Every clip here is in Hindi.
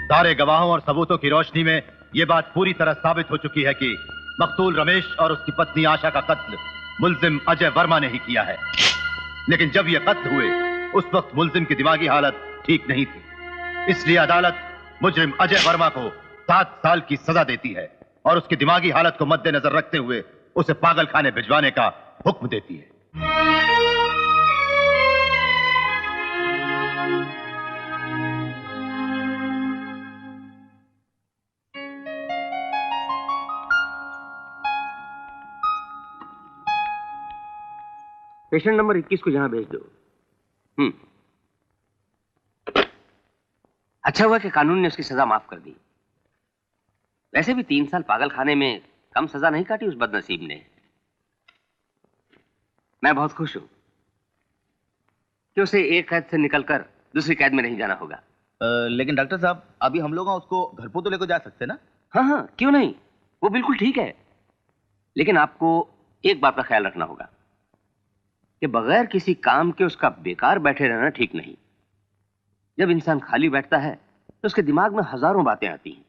सारे गवाहों और सबूतों की रोशनी में यह बात पूरी तरह साबित हो चुकी है कि मकतूल रमेश और उसकी पत्नी आशा का कत्ल मुल्जिम अजय वर्मा ने ही किया है। लेकिन जब यह कत्ल हुए उस वक्त मुल्जिम की दिमागी हालत ठीक नहीं थी, इसलिए अदालत मुजरिम अजय वर्मा को 7 साल की सजा देती है और उसकी दिमागी हालत को मद्देनजर रखते हुए उसे पागल खाने भिजवाने का हुक्म देती है। पेशेंट नंबर 21 को यहां भेज दो। अच्छा हुआ कि कानून ने उसकी सजा माफ कर दी। वैसे भी 3 साल पागल खाने में कम सजा नहीं काटी उस बदनसीब ने। मैं बहुत खुश हूं कि उसे एक कैद से निकलकर दूसरी कैद में नहीं जाना होगा। लेकिन डॉक्टर साहब, अभी हम लोग उसको घर पर तो लेकर जा सकते ना? हाँ, क्यों नहीं, वो बिल्कुल ठीक है। लेकिन आपको एक बात का ख्याल रखना होगा कि बगैर किसी काम के उसका बेकार बैठे रहना ठीक नहीं। जब इंसान खाली बैठता है तो उसके दिमाग में हजारों बातें आती हैं।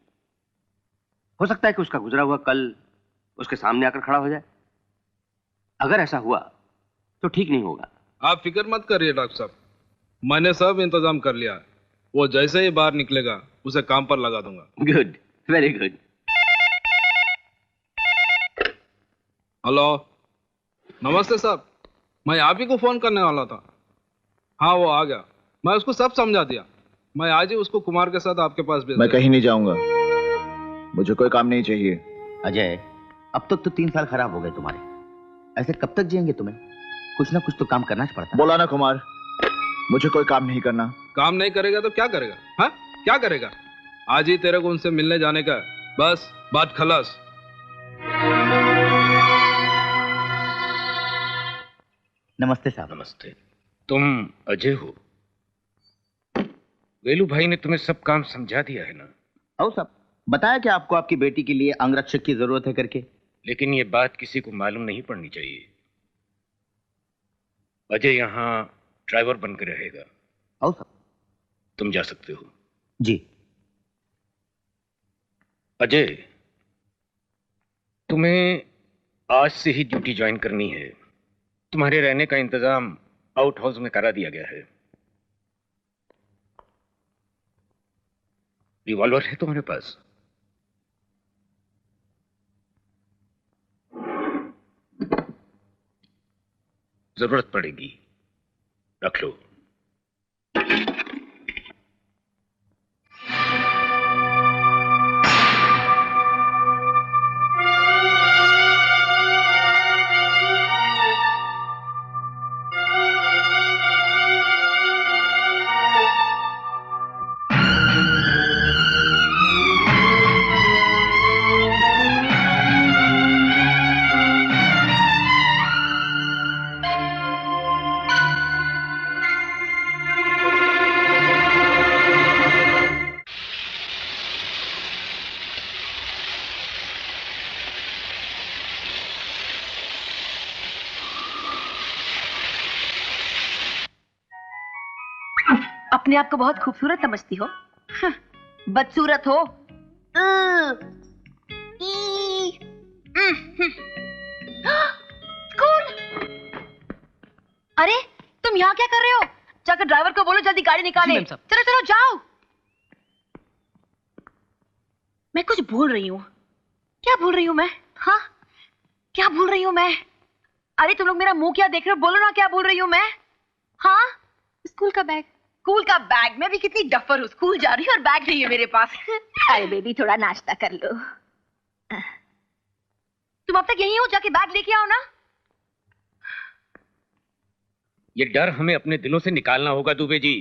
हो सकता है कि उसका गुजरा हुआ कल उसके सामने आकर खड़ा हो जाए। अगर ऐसा हुआ तो ठीक नहीं होगा। आप फिक्र मत करिए डॉक्टर साहब, मैंने सब इंतजाम कर लिया है। वो जैसे ही बाहर निकलेगा उसे काम पर लगा दूंगा। Good, very good. हेलो, नमस्ते साहब, मैं आप ही को फोन करने वाला था। हाँ, वो आ गया, मैं उसको सब समझा दिया। मैं आज ही उसको कुमार के साथ आपके पास भेज। मैं कहीं नहीं जाऊंगा, मुझे कोई काम नहीं चाहिए। अजय, अब तक तो 3 साल खराब हो गए तुम्हारे। ऐसे कब तक जिएंगे? तुम्हें कुछ ना कुछ तो काम करना पड़ता। बोला ना कुमार, मुझे कोई काम नहीं करना। काम नहीं करेगा तो क्या करेगा? हाँ, क्या करेगा? आज ही तेरे को उनसे मिलने जाने का, बस बात खलास। नमस्ते साहब। नमस्ते। तुम अजय हो? वेलू भाई ने तुम्हें सब काम समझा दिया है ना? आओ साहब, बताया कि आपको आपकी बेटी के लिए अंगरक्षक की जरूरत है करके। लेकिन ये बात किसी को मालूम नहीं पड़नी चाहिए। अजय यहाँ ड्राइवर बनकर रहेगा। आओ साहब। तुम जा सकते हो। जी। अजय, तुम्हें आज से ही ड्यूटी ज्वाइन करनी है। तुम्हारे रहने का इंतजाम आउट हाउस में करा दिया गया है। रिवॉल्वर है तुम्हारे पास? जरूरत पड़ेगी, रख लो। अपने आप को बहुत खूबसूरत समझती हो? बदसूरत हो। स्कूल। अरे तुम यहाँ क्या कर रहे हो? जाकर ड्राइवर को बोलो जल्दी गाड़ी निकाले। चलो चलो जाओ। मैं कुछ भूल रही हूँ। क्या भूल रही हूँ मैं? हाँ, क्या भूल रही हूँ मैं? अरे तुम लोग मेरा मुंह क्या देख रहे हो? बोलो ना क्या भूल रही हूँ मैं? हाँ, स्कूल का बैग। स्कूल का बैग? मैं भी कितनी डफर हूँ, स्कूल जा रही हूँ और बैग नहीं है मेरे पास। अरे बेबी थोड़ा नाश्ता कर लो। तुम अब तक यहीं हो, जाके बैग लेके आओ ना। ये डर हमें अपने दिलों से निकालना होगा दुबे जी।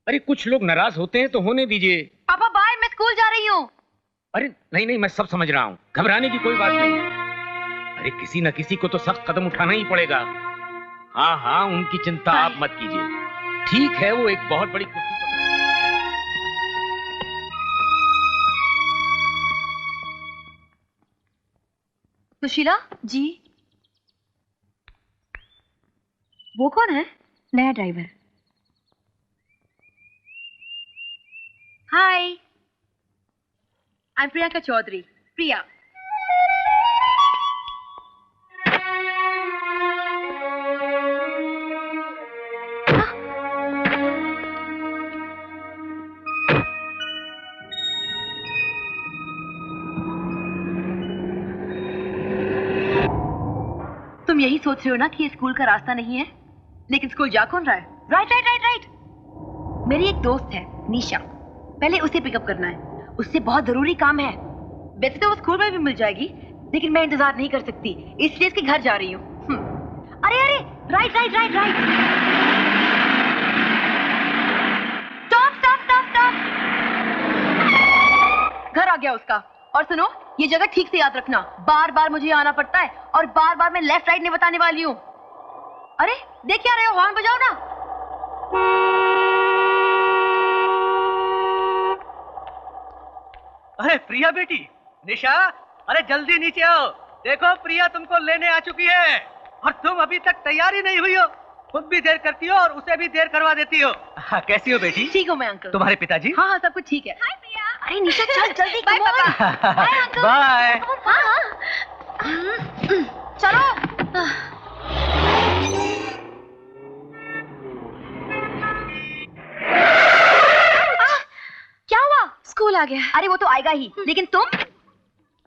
अरे कुछ लोग नाराज होते हैं तो होने दीजिए। पापा बाय, मैं स्कूल जा रही हूँ। अरे नहीं नहीं, मैं सब समझ रहा हूँ, घबराने की कोई बात नहीं। अरे किसी न किसी को तो सख्त कदम उठाना ही पड़ेगा। हाँ हाँ, उनकी चिंता आप मत कीजिए। ठीक है, वो एक बहुत बड़ी कुर्सी पर। सुशीला जी। वो कौन है? नया driver. Hi, I am Priyanka Chaudhary. Priya. तुम यही सोच रहे हो ना कि ये स्कूल का रास्ता नहीं है, लेकिन स्कूल जा कौन रहा है? Right right right right. मेरी एक दोस्त है निशा, पहले उसे पिकअप करना है, उससे बहुत जरूरी काम है। वैसे तो वो स्कूल में भी मिल जाएगी, लेकिन मैं इंतजार नहीं कर सकती, इसलिए इसके घर जा रही हूँ। अरे अरे, right right right right. Stop stop stop stop. घर आ गया उसका। और सुनो, ये जगह ठीक से याद रखना, बार बार मुझे आना पड़ता है और बार बार मैं लेफ्ट राइट नहीं बताने वाली हूँ। अरे देख क्या रहे हो, हॉर्न बजाओ ना। अरे प्रिया बेटी, निशा, अरे जल्दी नीचे आओ। देखो प्रिया तुमको लेने आ चुकी है और तुम अभी तक तैयार ही नहीं हुई हो। खुद भी देर करती हो और उसे भी देर करवा देती हो। हाँ, कैसी हो बेटी? ठीक हूँ मैं अंकल। तुम्हारे पिताजी? हाँ हाँ, सब कुछ ठीक है। हाय प्रिया। अरे निशा चल जल्दी। बाय पापा। बाय। हाँ हाँ, चलो। क्या हुआ? स्कूल आ गया। अरे वो तो आएगा ही, लेकिन तुम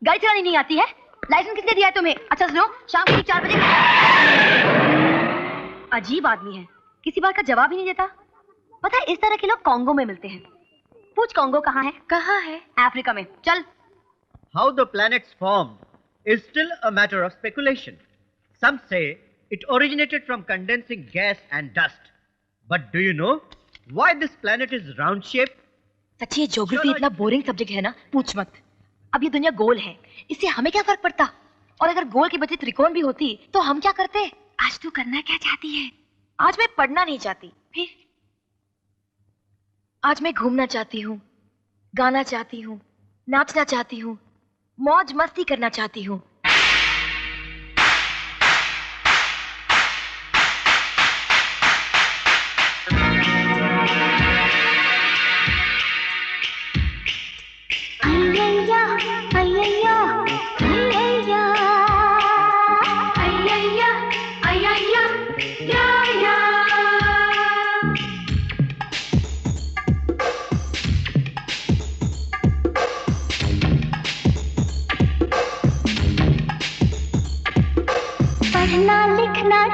गाड़ी चलानी नहीं आती है? लाइसेंस किसने दिया है तुम्हें? अच्छा सुनो, शाम को 4 बजे। अजीब आदमी है, किसी बात का जवाब ही नहीं देता। पता है, इस तरह के लोग कांगो में मिलते हैं। पूछ कांगो कहाँ है? कहाँ है? अफ्रीका में। चल। How the planets formed is still a matter of speculation. Some say it originated from condensing gas and dust. But do you know why this planet is round shaped? सच्ची ये ज्योग्राफी इतना बोरिंग सब्जेक्ट है ना, पूछ मत। अब ये दुनिया गोल है, इससे हमें क्या फर्क पड़ता? और अगर गोल की बजाय त्रिकोण भी होती तो हम क्या करते? आज तू करना क्या चाहती है? आज मैं पढ़ना नहीं चाहती। फिर आज मैं घूमना चाहती हूँ, गाना चाहती हूँ, नाचना चाहती हूँ, मौज मस्ती करना चाहती हूँ।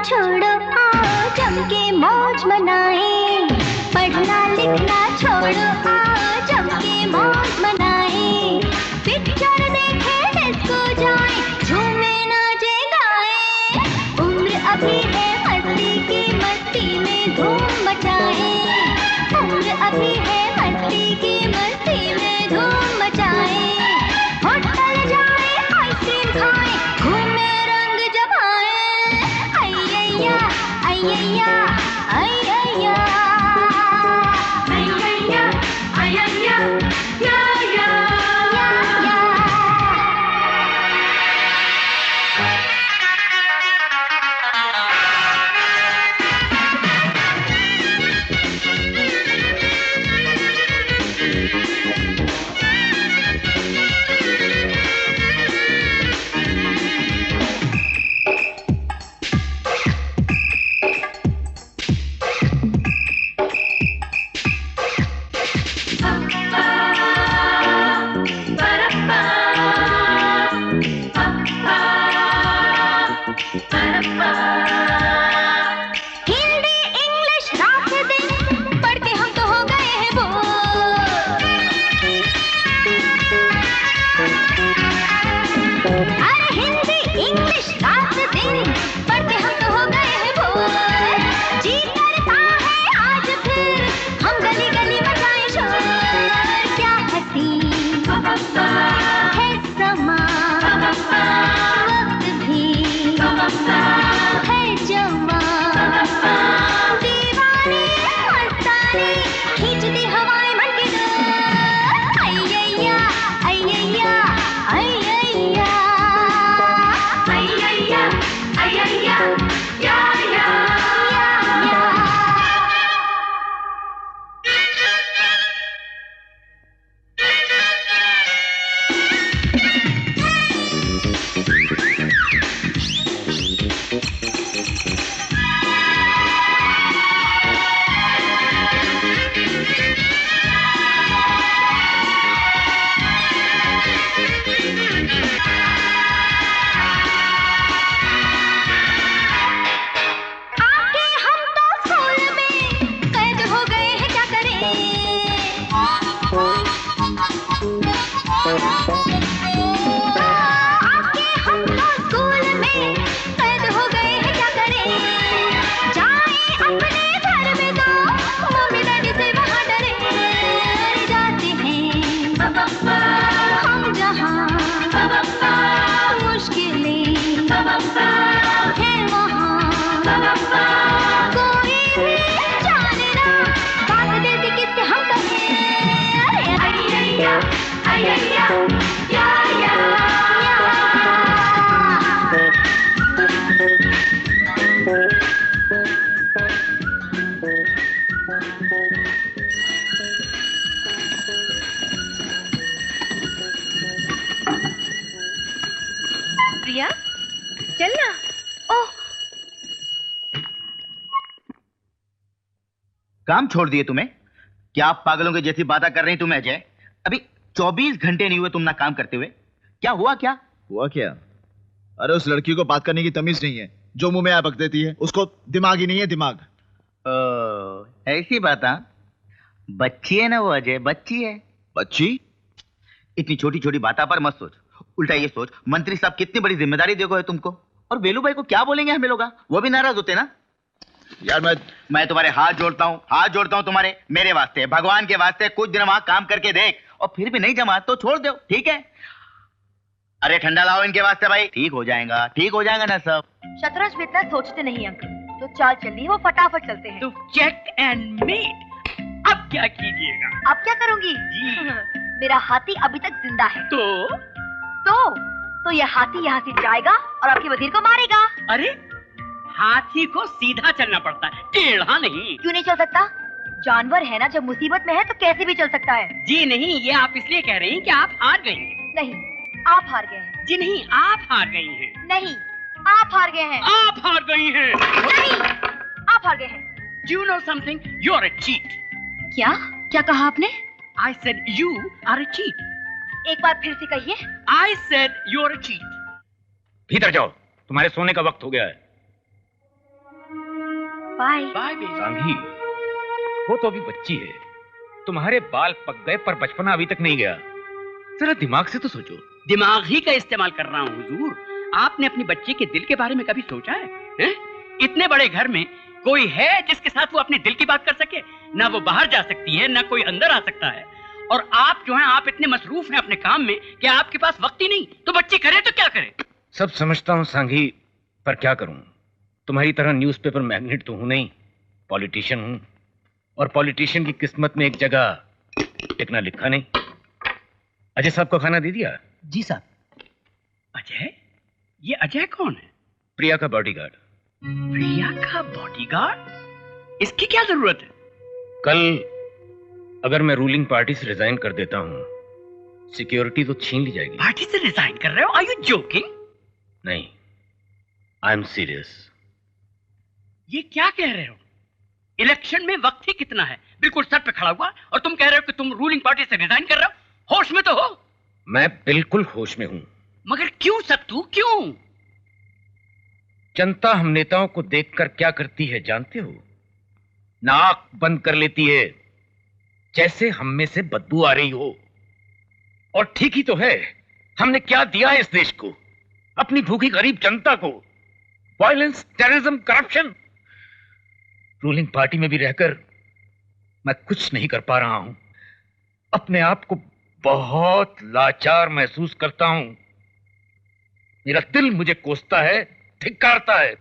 छोड़ो आओ जम के मौज मनाएं, पढ़ना लिखना छोड़ो आओ जम के मौज मनाएं, पिक्चर देखे डिस्को जाएं, झूमे नाचे गाएं, उम्र अभी है मस्ती की, मस्ती में धूम मचाएं, उम्र अभी है मस्ती की, मस्ती में धूम मचाएं, होटल जाएं, आइसक्रीम खाएं, घूमे रंग जमाएं, अय्या अय्या अय्या अय्या अय्या या या या। हिंदी इंग्लिश रात दिन पढ़ के हम तो हो गए हैं बोर, अरे हिंदी इंग्लिश रात दिन पढ़ के हम तो हो गए हैं बोर, जी करता है आज फिर हम गली गली मचाएं शोर, क्या हंसी है समा, वक्त भी है जमा, दीवाने मस्ताने खींचती हवाएं मन के डोर, अय्या अय्या अय्या अय्या अय्या या या या। आके हम तो स्कूल में कैद हो गए हैं, क्या करें? आके हम तो स्कूल में कैद हो गए हैं, क्या करें? जाएं अपने घर में तो मम्मी डैडी से वहाँ डरे, जाते हैं हम जहाँ मुश्किलें है वहाँ, कोई भी जाने ना बात देती किससे हम कहें, अय्या अय्या या या प्रिया चलना। ओह काम छोड़ दिए तुम्हें? क्या आप पागलों के जैसी बातें कर रही तुम्हें अजय? अभी 24 घंटे नहीं हुए तुम ना काम करते हुए, क्या हुआ क्या? हुआ क्या? अरे उस लड़की को बात करने की तमीज नहीं है, जो मुंह में आ बक देती है, उसको दिमाग ही नहीं है, दिमाग। ऐसी बात? बच्ची है ना वो अजय, बच्ची है। बच्ची? इतनी छोटी छोटी बातों पर मत सोच, उल्टा ये सोच मंत्री साहब कितनी बड़ी जिम्मेदारी देखो है तुमको, और वेलू भाई को क्या बोलेंगे हमें लोग, वो भी नाराज होते ना। यार मैं तुम्हारे हाथ जोड़ता हूँ तुम्हारे, मेरे वास्ते, भगवान के वास्ते, कुछ दिन वहां काम करके देख, और फिर भी नहीं जमा तो छोड़ दो, ठीक है? अरे ठंडा लाओ इनके वास्ते भाई, ठीक हो जाएगा ना सब। शतरंज में इतना सोचते नहीं अंकल, तो चाल चल रही है वो फटाफट चलते हैं। तो चेक एंड मेट, अब क्या कीजिएगा? अब क्या करूंगी? मेरा हाथी अभी तक जिंदा है। तो ये हाथी यहाँ से जाएगा और आपके वजीर को मारेगा। अरे हाथी को सीधा चलना पड़ता है, टेढ़ा नहीं। क्यों नहीं चल सकता? जानवर है ना, जब मुसीबत में है तो कैसे भी चल सकता है। जी नहीं, ये आप इसलिए कह रही हैं कि आप हार गई हैं। नहीं, आप हार गए हैं। जी नहीं, आप हार गई हैं। नहीं, आप हार गए हैं। आप हार गई हैं। नहीं, आप हार गए हैं। Do you know something? You're a cheat. क्या? क्या कहा आपने? I said you are a cheat. एक बार फिर से कहिए। I said you're a cheat. भीतर जाओ, तुम्हारे सोने का वक्त हो गया है। बाय। बाय सांगी, वो तो अभी बच्ची है। तुम्हारे बाल पक गए पर बचपना अभी तक नहीं गया। जरा दिमाग से तो सोचो। दिमाग ही का इस्तेमाल कर रहा हूँ हुजूर। आपने अपनी बच्ची के दिल के बारे में कभी सोचा है, हैं? इतने बड़े घर में कोई है जिसके साथ वो अपने दिल की बात कर सके? ना वो बाहर जा सकती है, ना कोई अंदर आ सकता है। और आप जो हैं, आप इतने मसरूफ हैं अपने काम में कि आपके पास वक्त ही नहीं। तो बच्ची करे तो क्या करे? सब समझता हूँ सांगी, पर क्या करूं? तुम्हारी तरह न्यूज़पेपर मैग्नेट तो हूं नहीं, पॉलिटिशियन हूं। और पॉलिटिशियन की किस्मत में एक जगह टिकना लिखा नहीं। अजय साहब को खाना दे दिया? जी साहब। अजय? ये अजय कौन है? प्रिया का बॉडीगार्ड। प्रिया का बॉडीगार्ड? इसकी क्या जरूरत है? कल अगर मैं रूलिंग पार्टी से रिजाइन कर देता हूं, सिक्योरिटी तो छीन ली जाएगी। पार्टी से रिजाइन कर रहे हो? Are you joking? नहीं, आई एम सीरियस। ये क्या कह रहे हो? इलेक्शन में वक्त ही कितना है, बिल्कुल सर पे खड़ा हुआ, और तुम कह रहे हो कि तुम रूलिंग पार्टी से रिजाइन कर रहे हो? होश में तो हो? मैं बिल्कुल होश में हूं। मगर क्यों सत्तू, क्यों? जनता हम नेताओं को देखकर क्या करती है जानते हो? नाक बंद कर लेती है, जैसे हम में से बदबू आ रही हो। और ठीक ही तो है। हमने क्या दिया है इस देश को, अपनी भूखी गरीब जनता को? Violence, terrorism, corruption. Ruling party में भी रहकर मैं कुछ नहीं कर पा रहा हूं। अपने आप को बहुत लाचार महसूस करता हूं। मेरा दिल मुझे कोसता है, धिक्कारता है।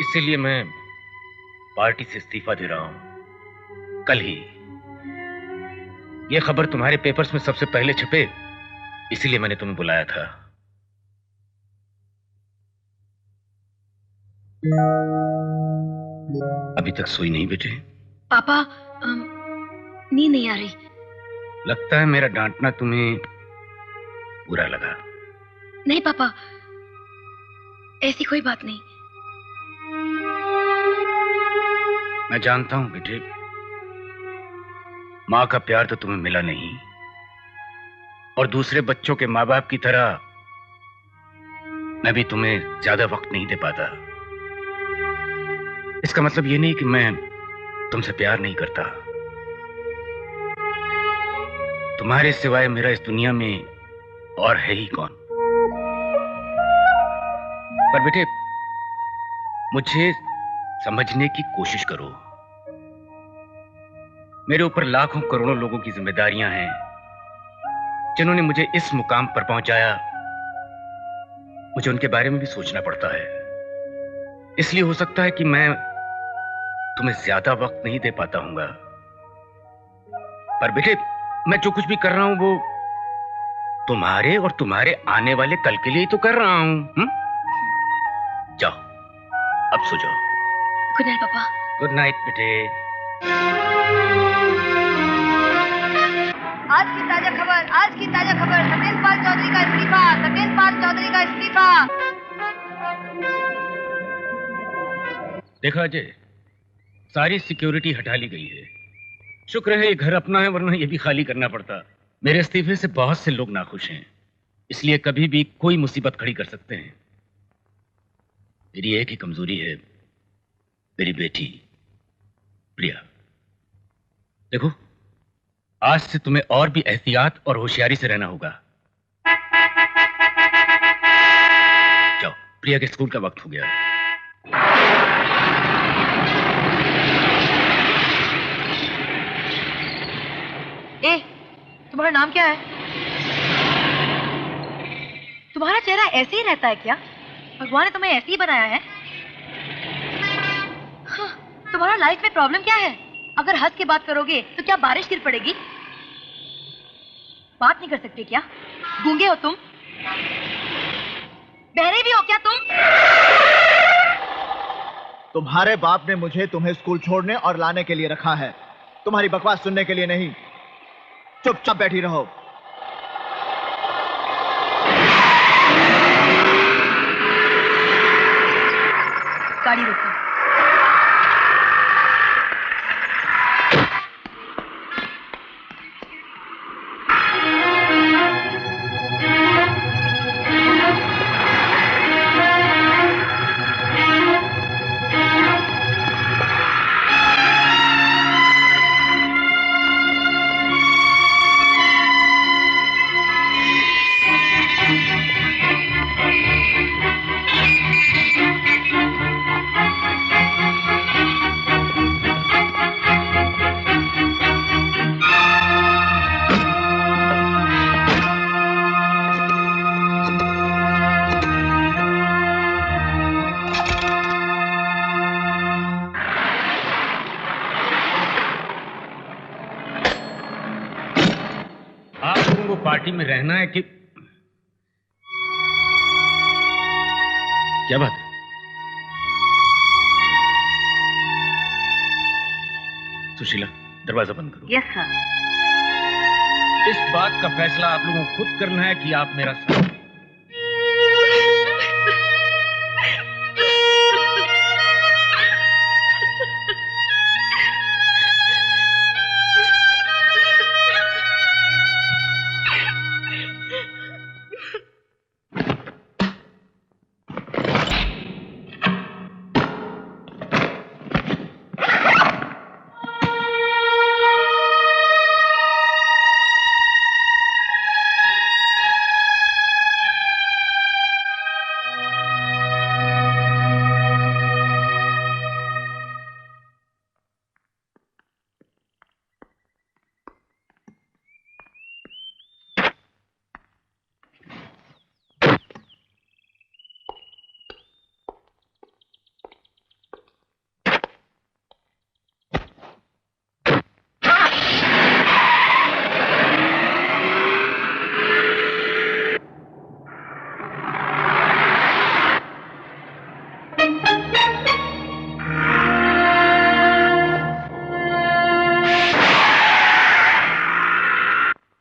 इसीलिए मैं पार्टी से इस्तीफा दे रहा हूं। कल ही। यह खबर तुम्हारे पेपर्स में सबसे पहले छपे, इसीलिए मैंने तुम्हें बुलाया था। अभी तक सोई नहीं बेटे? पापा, नींद नहीं आ रही। लगता है मेरा डांटना तुम्हें बुरा लगा। नहीं पापा, ऐसी कोई बात नहीं। मैं जानता हूं बेटे, मां का प्यार तो तुम्हें मिला नहीं, और दूसरे बच्चों के मां बाप की तरह मैं भी तुम्हें ज्यादा वक्त नहीं दे पाता। इसका मतलब ये नहीं कि मैं तुमसे प्यार नहीं करता। तुम्हारे सिवाय मेरा इस दुनिया में और है ही कौन? पर बेटे, मुझे समझने की कोशिश करो। मेरे ऊपर लाखों करोड़ों लोगों की जिम्मेदारियां हैं, जिन्होंने मुझे इस मुकाम पर पहुंचाया। मुझे उनके बारे में भी सोचना पड़ता है। इसलिए हो सकता है कि मैं तुम्हें ज्यादा वक्त नहीं दे पाता हूंगा। पर बेटे, मैं जो कुछ भी कर रहा हूं वो तुम्हारे और तुम्हारे आने वाले कल के लिए तो कर रहा हूं। जाओ, अब सो जाओ। गुड नाइट पापा। गुड नाइट बेटे। आज की ताजा खबर, आज की ताजा खबर। सत्येंद्र चौधरी का इस्तीफा, सत्येंद्र चौधरी का इस्तीफा। देखा अजय, सारी सिक्योरिटी हटा ली गई है। शुक्र है ये घर अपना है, वरना ये भी खाली करना पड़ता। मेरे इस्तीफे से बहुत से लोग नाखुश हैं, इसलिए कभी भी कोई मुसीबत खड़ी कर सकते हैं। मेरी एक ही कमजोरी है, मेरी बेटी प्रिया। देखो, आज से तुम्हें और भी एहतियात और होशियारी से रहना होगा। जाओ, प्रिया के स्कूल का वक्त हो गया है। ए, तुम्हारा नाम क्या है? तुम्हारा चेहरा ऐसे ही रहता है क्या? भगवान ने तुम्हें ऐसे ही बनाया है? हाँ, तुम्हारा लाइफ में प्रॉब्लम क्या है? अगर हंस के बात करोगे तो क्या बारिश गिर पड़ेगी? बात नहीं कर सकते क्या? गूंगे हो तुम? बहरे भी हो क्या तुम? तुम्हारे बाप ने मुझे तुम्हें स्कूल छोड़ने और लाने के लिए रखा है, तुम्हारी बकवास सुनने के लिए नहीं। चुपचाप बैठी रहो। गाड़ी रोको। तुमको पार्टी में रहना है कि क्या बात है? सुशीला, दरवाजा बंद करो। Yes sir. इस बात का फैसला आप लोगों को खुद करना है कि आप मेरा साथ दें।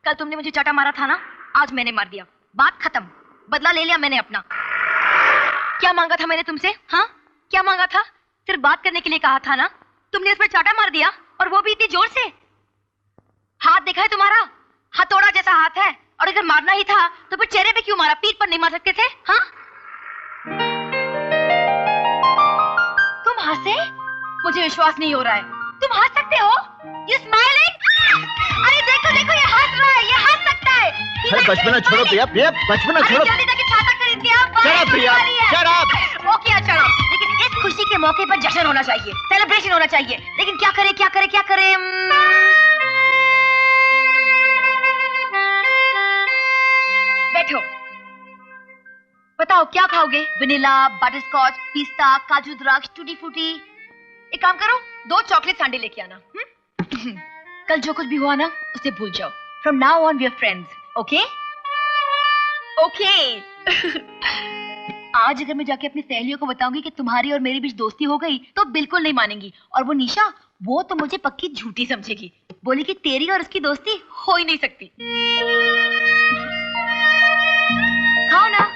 कल तुमने मुझे चाटा मारा था ना, आज मैंने मार दिया। बात खत्म, बदला ले लिया मैंने अपना। क्या मांगा था मैंने तुमसे? हाँ, क्या मांगा था? सिर्फ बात करने के लिए कहा था ना। तुमने उस पर चाटा मार दिया, और वो भी इतनी जोर से। हाथ देखा है तुम्हारा? हथौड़ा जैसा हाथ है। और अगर मारना ही था तो फिर चेहरे पे क्यों मारा? पीठ पर नहीं मार सकते थे? हाँ, तुम हंसे? मुझे विश्वास नहीं हो रहा है। तुम हंस सकते हो? You smiling? अरे देखो देखो, ये हंस रहा है, ये हंस सकता है। अरे बचपना छोड़ो प्रिया, प्रिया बचपना छोड़ो। जल्दी जाके छाता खरीद के आओ। Shut up, प्रिया, shut up। ओके, चलो। लेकिन इस खुशी के मौके पर जश्न होना चाहिए, सेलिब्रेशन होना चाहिए। लेकिन क्या करे, क्या करे, क्या करे? बैठो, बताओ क्या खाओगे? वनीला, बटरस्कॉच, पिस्ता, काजू द्राक्ष, टूटी फूटी। एक काम करो, 2 चॉकलेट सांडे लेके आना। कल जो कुछ भी हुआ ना, उसे भूल जाओ। From now on we are friends, okay? Okay. आज अगर मैं जाके अपनी सहेलियों को बताऊंगी कि तुम्हारी और मेरे बीच दोस्ती हो गई, तो बिल्कुल नहीं मानेंगी। और वो निशा, वो तो मुझे पक्की झूठी समझेगी। बोली कि तेरी और उसकी दोस्ती हो ही नहीं सकती। खाओ ना।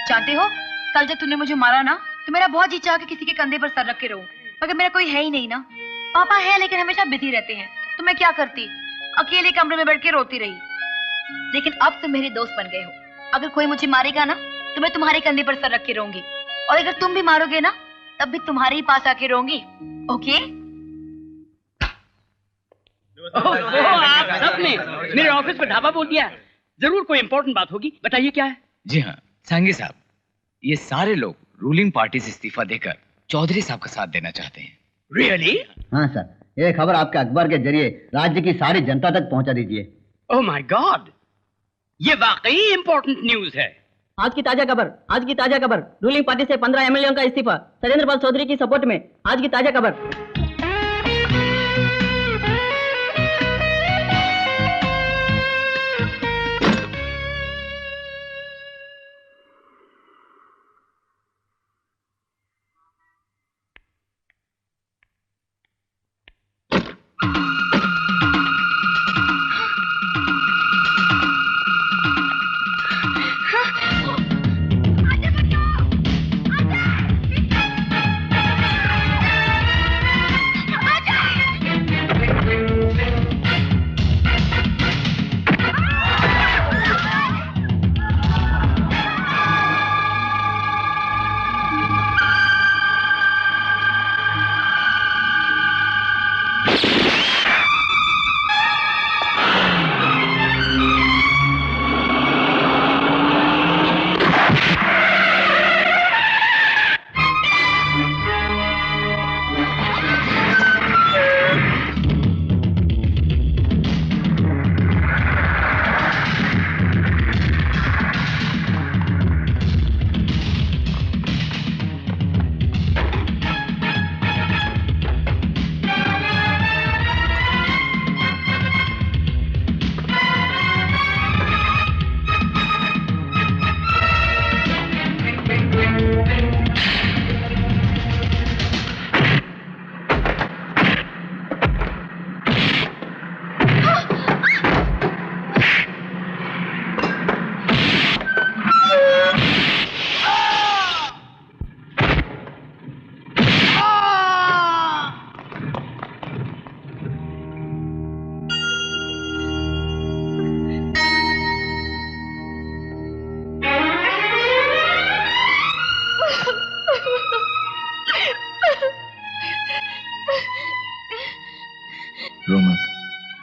जानते हो, कल जब तुमने मुझे मारा ना, तो मेरा बहुत जी चाहा कि किसी के कंधे पर सर रख के रहूं, मगर मेरा कोई है ही नहीं ना। पापा है, लेकिन हमेशा बिजी रहते हैं। तो मैं क्या करती? अकेले कमरे में बैठ के रोती रही। लेकिन अब तुम मेरे दोस्त बन गए हो। अगर कोई मुझे मारेगा ना, तो मैं तुम्हारे कंधे पर सर रख के रहूंगी। और अगर तुम भी मारोगे ना, तब भी तुम्हारे ही पास आके रहूंगी। ओके? आप सबने मेरे ऑफिस पर ढाबा बोल दिया। जरूर कोई इंपॉर्टेंट बात होगी, बताइए क्या है? जी हाँ सांगी साहब, ये सारे लोग रूलिंग पार्टी से इस्तीफा देकर चौधरी साहब का साथ देना चाहते हैं। रियली? हाँ सर, ये खबर आपके अखबार के जरिए राज्य की सारी जनता तक पहुंचा दीजिए। ओह माय गॉड, ये वाकई इंपॉर्टेंट न्यूज है। आज की ताजा खबर, रूलिंग पार्टी से 15 एमएलए का इस्तीफा, सरेंद्र पाल चौधरी की सपोर्ट में। आज की ताजा खबर।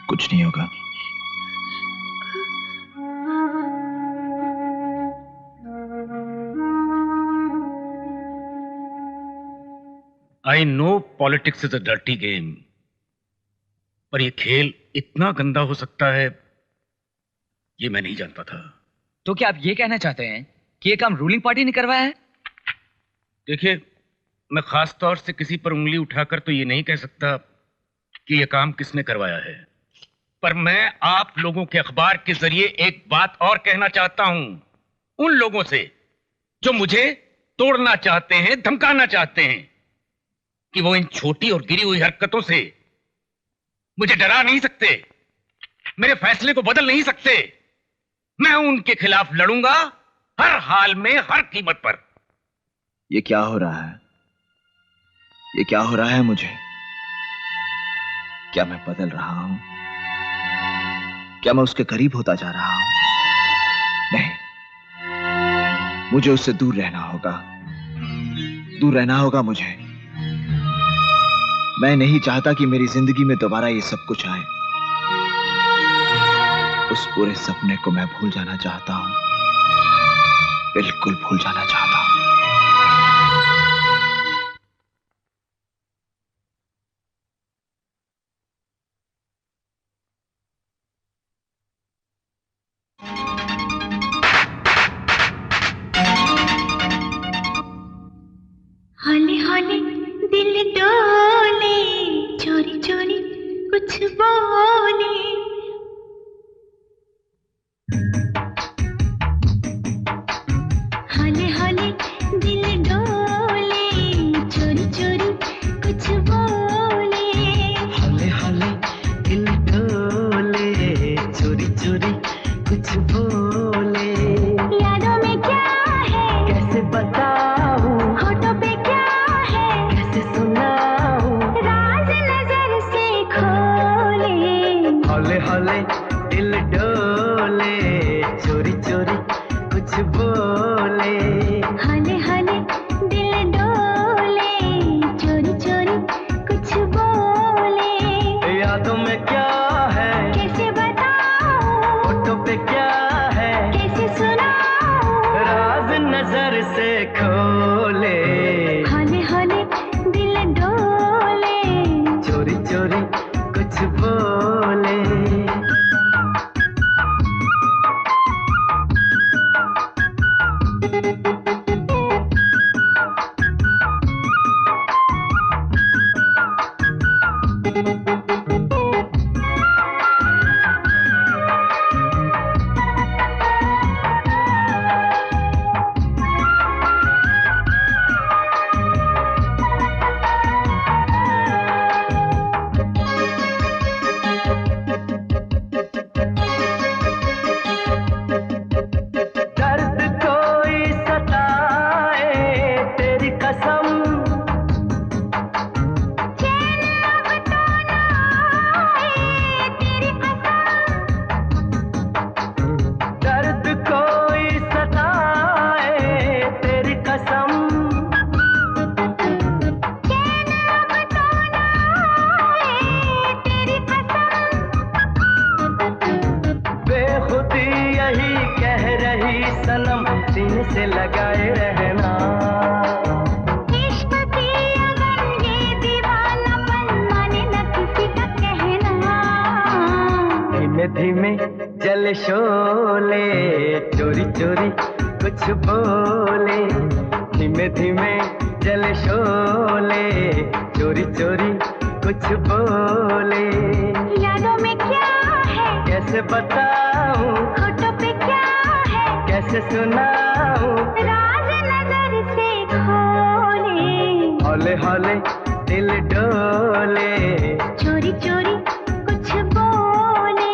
कुछ नहीं होगा। I know politics is a dirty game, पर यह खेल इतना गंदा हो सकता है ये मैं नहीं जानता था। तो क्या आप ये कहना चाहते हैं कि ये काम रूलिंग पार्टी ने करवाया है? देखिए, मैं खास तौर से किसी पर उंगली उठाकर तो ये नहीं कह सकता कि यह काम किसने करवाया है, पर मैं आप लोगों के अखबार के जरिए एक बात और कहना चाहता हूं उन लोगों से जो मुझे तोड़ना चाहते हैं, धमकाना चाहते हैं, कि वो इन छोटी और गिरी हुई हरकतों से मुझे डरा नहीं सकते, मेरे फैसले को बदल नहीं सकते। मैं उनके खिलाफ लड़ूंगा हर हाल में, हर कीमत पर। ये क्या हो रहा है? ये क्या हो रहा है मुझे? क्या मैं बदल रहा हूं? क्या मैं उसके करीब होता जा रहा हूं? नहीं, मुझे उससे दूर रहना होगा, दूर रहना होगा मुझे। मैं नहीं चाहता कि मेरी जिंदगी में दोबारा ये सब कुछ आए। उस पूरे सपने को मैं भूल जाना चाहता हूं, बिल्कुल भूल जाना चाहता हूं। हौले हौले दिल डोले, चोरी चोरी कुछ बोले। हौले हौले दिल डोले, चोरी चोरी कुछ बोले। हौले हौले दिल डोले, चोरी चोरी कुछ बोले। यादों में क्या है कैसे बताऊं, होठों पे क्या है कैसे सुनाऊं, राज नजर से खोले। हौले हौले दिल डोले, चोरी चोरी कुछ बोले। हौले हौले दिल डोले, चोरी चोरी कुछ बोले। यादों में क्या है कैसे बताऊं, होठों पे क्या है कैसे सुनाऊं, राज नजर से खोले। हौले हौले दिल डोले। चोरी चोरी कुछ बोले। दर्द कोई सताए तेरी कसम, चैन अब तो ना आए तेरी कसम। दर्द कोई सताए तेरी कसम। चैन अब तो ना आए तेरी कसम। बेखुदी यही कह रही सनम, सीने से लगाए रहना। इश्क की अगर ये दीवानापन माने न किसी का कहना। धीमे धीमे जल शोले, चोरी चोरी कुछ बोले। धीमे धीमे जल शोले, चोरी चोरी कुछ बोले। यादों में क्या है कैसे बताऊं, होठों पे क्या है कैसे सुनाऊं, राज नजर से खोले। हौले हौले दिल डोले। चोरी चोरी कुछ बोले।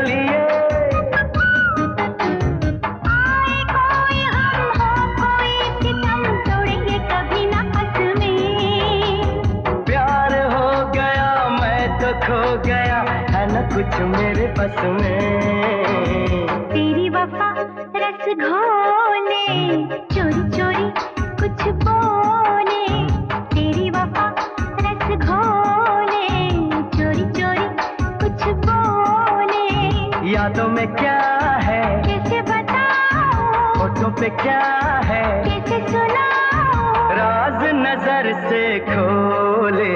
लिए। आए कोई हम हो कोई सितम तोड़ेंगे कभी ना बस में। प्यार हो गया मैं तो खो गया, है न कुछ मेरे बस में। तेरी वफा रस घोले, चोरी चोरी कुछ बोले। तेरी वफा रस घोले, चोरी चोरी कुछ बोले। यादों में क्या है कैसे बताऊं, होठों पे क्या है कैसे सुनाऊं। राज नजर से खोले।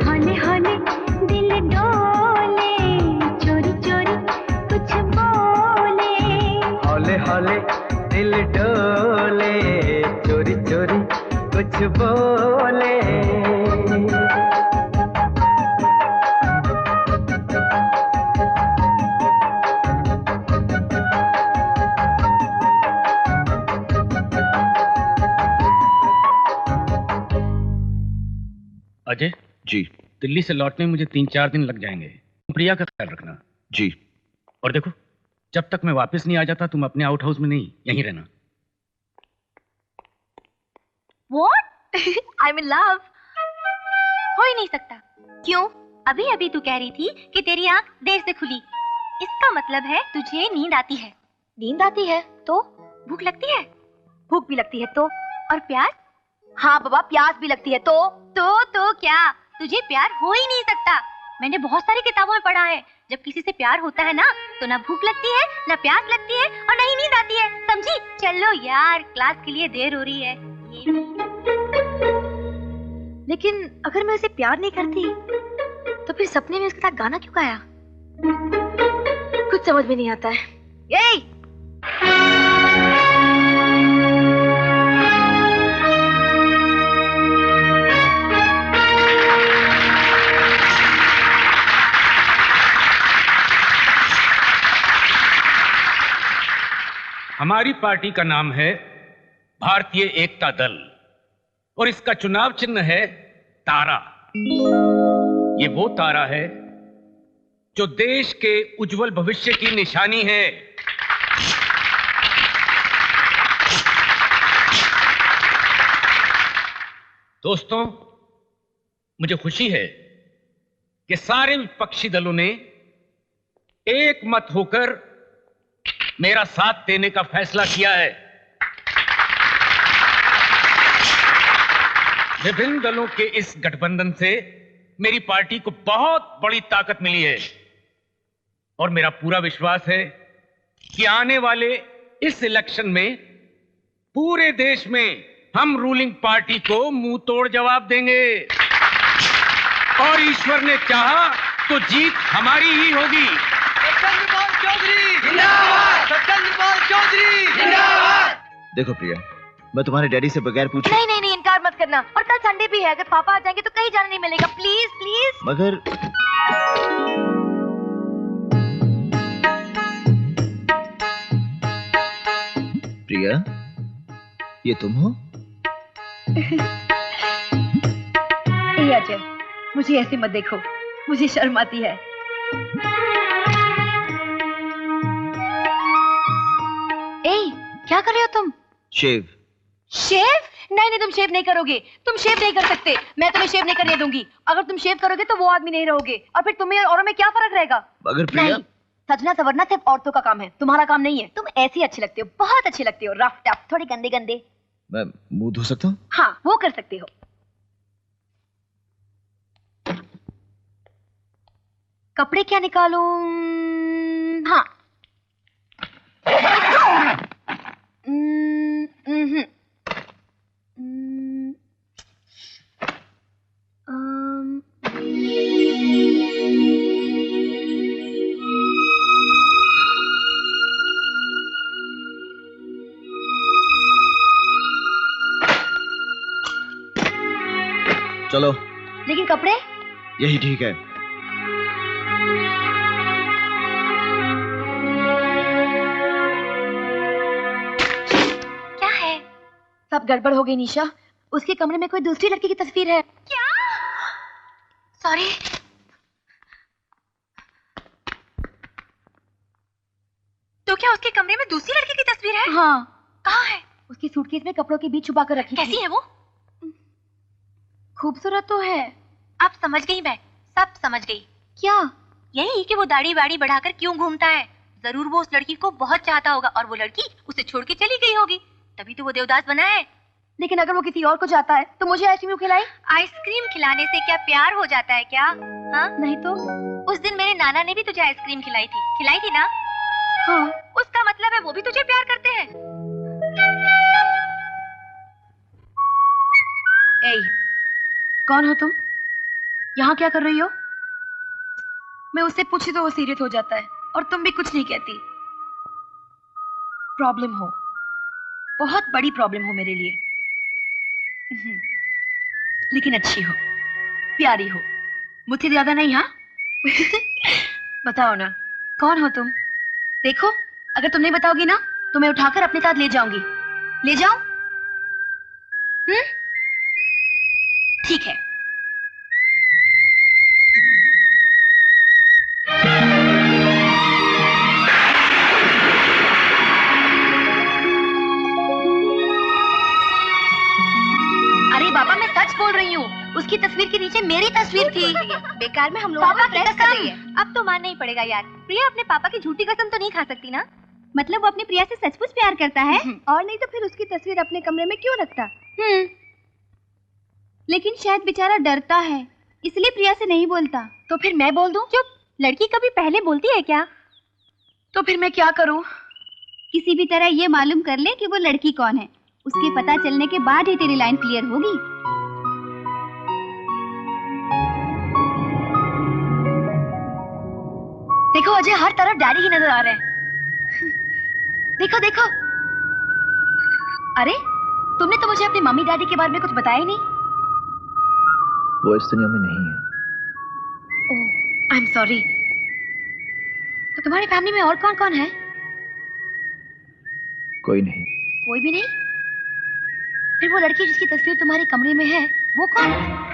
हौले हौले दिल डोले, चोरी चोरी कुछ बोले। हौले हौले दिल डोले, चोरी चोरी कुछ बोले। अजय जी। दिल्ली से लौटने में मुझे 3-4 दिन लग जाएंगे। प्रिया का ख्याल रखना। जी। और देखो, जब तक मैं वापस नहीं आ जाता तुम अपने आउट हाउस में नहीं, यहीं रहना। What? I'm in love. हो ही नहीं सकता। क्यों? अभी अभी तू कह रही थी कि तेरी आंख देर से खुली। इसका मतलब है तुझे नींद आती है। नींद आती है तो भूख लगती है। भूख भी लगती है तो और प्यास? हाँ बाबा, प्यास भी लगती है तो क्या? तुझे प्यार हो ही नहीं सकता। मैंने बहुत सारी किताबों में पढ़ा है, जब किसी से प्यार होता है ना तो ना भूख लगती है, ना प्यास लगती है और ना ही नींद आती है। समझी? चलो यार, क्लास के लिए देर हो रही है। लेकिन अगर मैं उसे प्यार नहीं करती तो फिर सपने में उसके साथ गाना क्यों गाया? कुछ समझ में नहीं आता है। यही हमारी पार्टी का नाम है भारतीय एकता दल और इसका चुनाव चिन्ह है तारा। ये वो तारा है जो देश के उज्जवल भविष्य की निशानी है। दोस्तों, मुझे खुशी है कि सारे विपक्षी दलों ने एक मत होकर मेरा साथ देने का फैसला किया है। विभिन्न दलों के इस गठबंधन से मेरी पार्टी को बहुत बड़ी ताकत मिली है और मेरा पूरा विश्वास है कि आने वाले इस इलेक्शन में पूरे देश में हम रूलिंग पार्टी को मुंह तोड़ जवाब देंगे और ईश्वर ने चाहा तो जीत हमारी ही होगी। सत्येंद्र चौधरी जिंदाबाद। सत्येंद्र चौधरी जिंदाबाद। देखो प्रिया, मैं तुम्हारे डैडी से बगैर पूछे। नहीं नहीं नहीं, इनकार मत करना। और कल संडे भी है, अगर पापा आ जाएंगे तो कहीं जाने नहीं मिलेगा। Please please. मगर प्रिया, ये तुम हो? ए अजय, मुझे ऐसे मत देखो, मुझे शर्म आती है। ए, क्या कर रहे हो तुम? शेव। शेव? नहीं नहीं, तुम शेव नहीं करोगे। तुम शेव नहीं कर सकते। मैं तुम्हें शेव नहीं करने दूंगी। अगर तुम शेव करोगे तो वो आदमी नहीं रहोगे और फिर तुम्हें और में क्या फर्क रहेगा? मगर प्रिया, नहीं, सजना सवरना सिर्फ औरतों का काम है, तुम्हारा काम नहीं है। तुम ऐसी अच्छी लगती हो, बहुत अच्छी लगती हो, रफ टफ, थोड़ी गंदे गंदे। मैं मुंह धो सकता हूँ? हाँ, वो कर सकते हो। कपड़े क्या निकालूं? हाँ। चलो। लेकिन कपड़े? यही ठीक है। क्या है? सब गड़बड़ हो गई निशा। उसके कमरे में कोई दूसरी लड़की की तस्वीर है। क्या? सॉरी। क्या उसके कमरे में दूसरी लड़की की तस्वीर है? हाँ। कहाँ है? उसकी सूटकेस में कपड़ों के बीच छुपा कर रखी कैसी थी। है वो? खूबसूरत तो है। अब समझ गई मैं, सब समझ गई। क्या? यही कि वो दाढ़ी वाड़ी बढ़ाकर क्यों घूमता है। जरूर वो उस लड़की को बहुत चाहता होगा और वो लड़की उसे छोड़ के चली गई होगी, तभी तो वो देवदास बना है। लेकिन अगर वो किसी और को चाहता है तो मुझे आइसक्रीम खिलाई? आइसक्रीम खिलाने से क्या प्यार हो जाता है क्या? हाँ? नहीं तो? उस दिन मेरे नाना ने भी तुझे आइसक्रीम खिलाई थी ना? हाँ। उसका मतलब है वो भी तुझे प्यार करते हैं। ए, कौन हो तुम? यहाँ क्या कर रही हो? मैं उससे पूछी तो वो सीरियस हो जाता है और तुम भी कुछ नहीं कहती। प्रॉब्लम हो, बहुत बड़ी प्रॉब्लम हो मेरे लिए। लेकिन अच्छी हो, प्यारी हो, मुझसे ज्यादा नहीं। हाँ? बताओ ना, कौन हो तुम? देखो, अगर तुम नहीं बताओगी ना तो मैं उठाकर अपने साथ ले जाऊंगी। ले जाऊं? ठीक है। अरे बाबा, मैं सच बोल रही हूँ, उसकी तस्वीर के नीचे मेरी तस्वीर थी। बेकार में हम लोगों पापा का की बहस कर रही कसम। है। अब तो मानना ही पड़ेगा यार, प्रिया अपने पापा की झूठी कसम तो नहीं खा सकती ना। मतलब वो अपनी प्रिया से सचमुच प्यार करता है? और नहीं तो फिर उसकी तस्वीर अपने कमरे में क्यों रखता? लेकिन शायद बेचारा डरता है, इसलिए प्रिया से नहीं बोलता। तो फिर मैं बोल दूं? चुप, लड़की कभी पहले बोलती है क्या? तो फिर मैं क्या करूं? किसी भी तरह ये मालूम कर ले कि वो लड़की कौन है। उसके पता चलने के बाद ही तेरी लाइन क्लियर होगी। देखो अजय, हर तरफ डैडी ही नजर आ रहे हैं। देखो देखो। अरे, तुमने तो मुझे अपनी मम्मी डैडी के बारे में कुछ बताया ही नहीं। वो इस दुनिया में नहीं है। ओह, आई एम सॉरी। तो तुम्हारी फैमिली में और कौन कौन है? कोई नहीं। कोई भी नहीं? फिर वो लड़की जिसकी तस्वीर तुम्हारे कमरे में है, वो कौन है?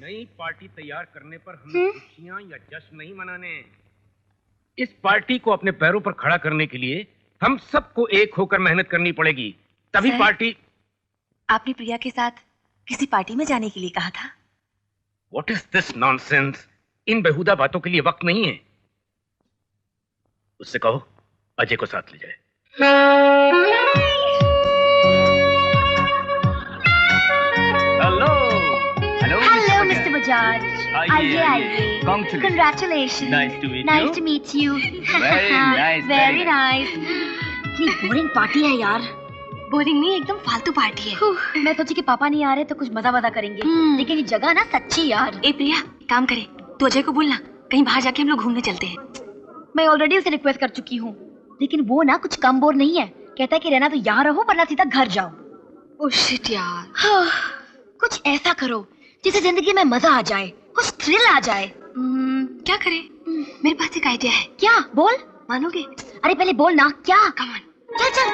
नई पार्टी तैयार करने पर हमें खुशियां या जश्न नहीं मनाने। इस पार्टी को अपने पैरों पर खड़ा करने के लिए हम सबको एक होकर मेहनत करनी पड़ेगी, तभी पार्टी। आपने प्रिया के साथ किसी पार्टी में जाने के लिए कहा था। What is this nonsense? इन बेहुदा बातों के लिए वक्त नहीं है। उससे कहो अजय को साथ ले जाए। Hello mister Bajaj. आइए आइए। Congratulations. Nice to meet Nice you. to meet you. Very nice, very Very nice. इतनी बोरिंग पार्टी है यार। बोरिंग नहीं, एकदम फालतू पार्टी है। मैं सोची कि पापा नहीं आ रहे तो कुछ मजा करेंगे, लेकिन ये जगह ना सच्ची यार। ए प्रिया, काम करे, तू अजय को बोलना कहीं बाहर जाके हम लोग घूमने चलते हैं। मैं ऑलरेडी उसे रिक्वेस्ट कर चुकी हूँ, लेकिन वो ना कुछ कम बोर नहीं है। कहता है कि रहना तो यहाँ रहो वरना सीधा घर जाओ। ओह शिट यार। कुछ ऐसा करो जिससे जिंदगी में मजा आ जाए, कुछ थ्रिल आ जाए। क्या करें? मेरे पास एक आइडिया है। क्या? बोल। मानोगे? अरे पहले बोल ना। क्या? Come on. चल चल।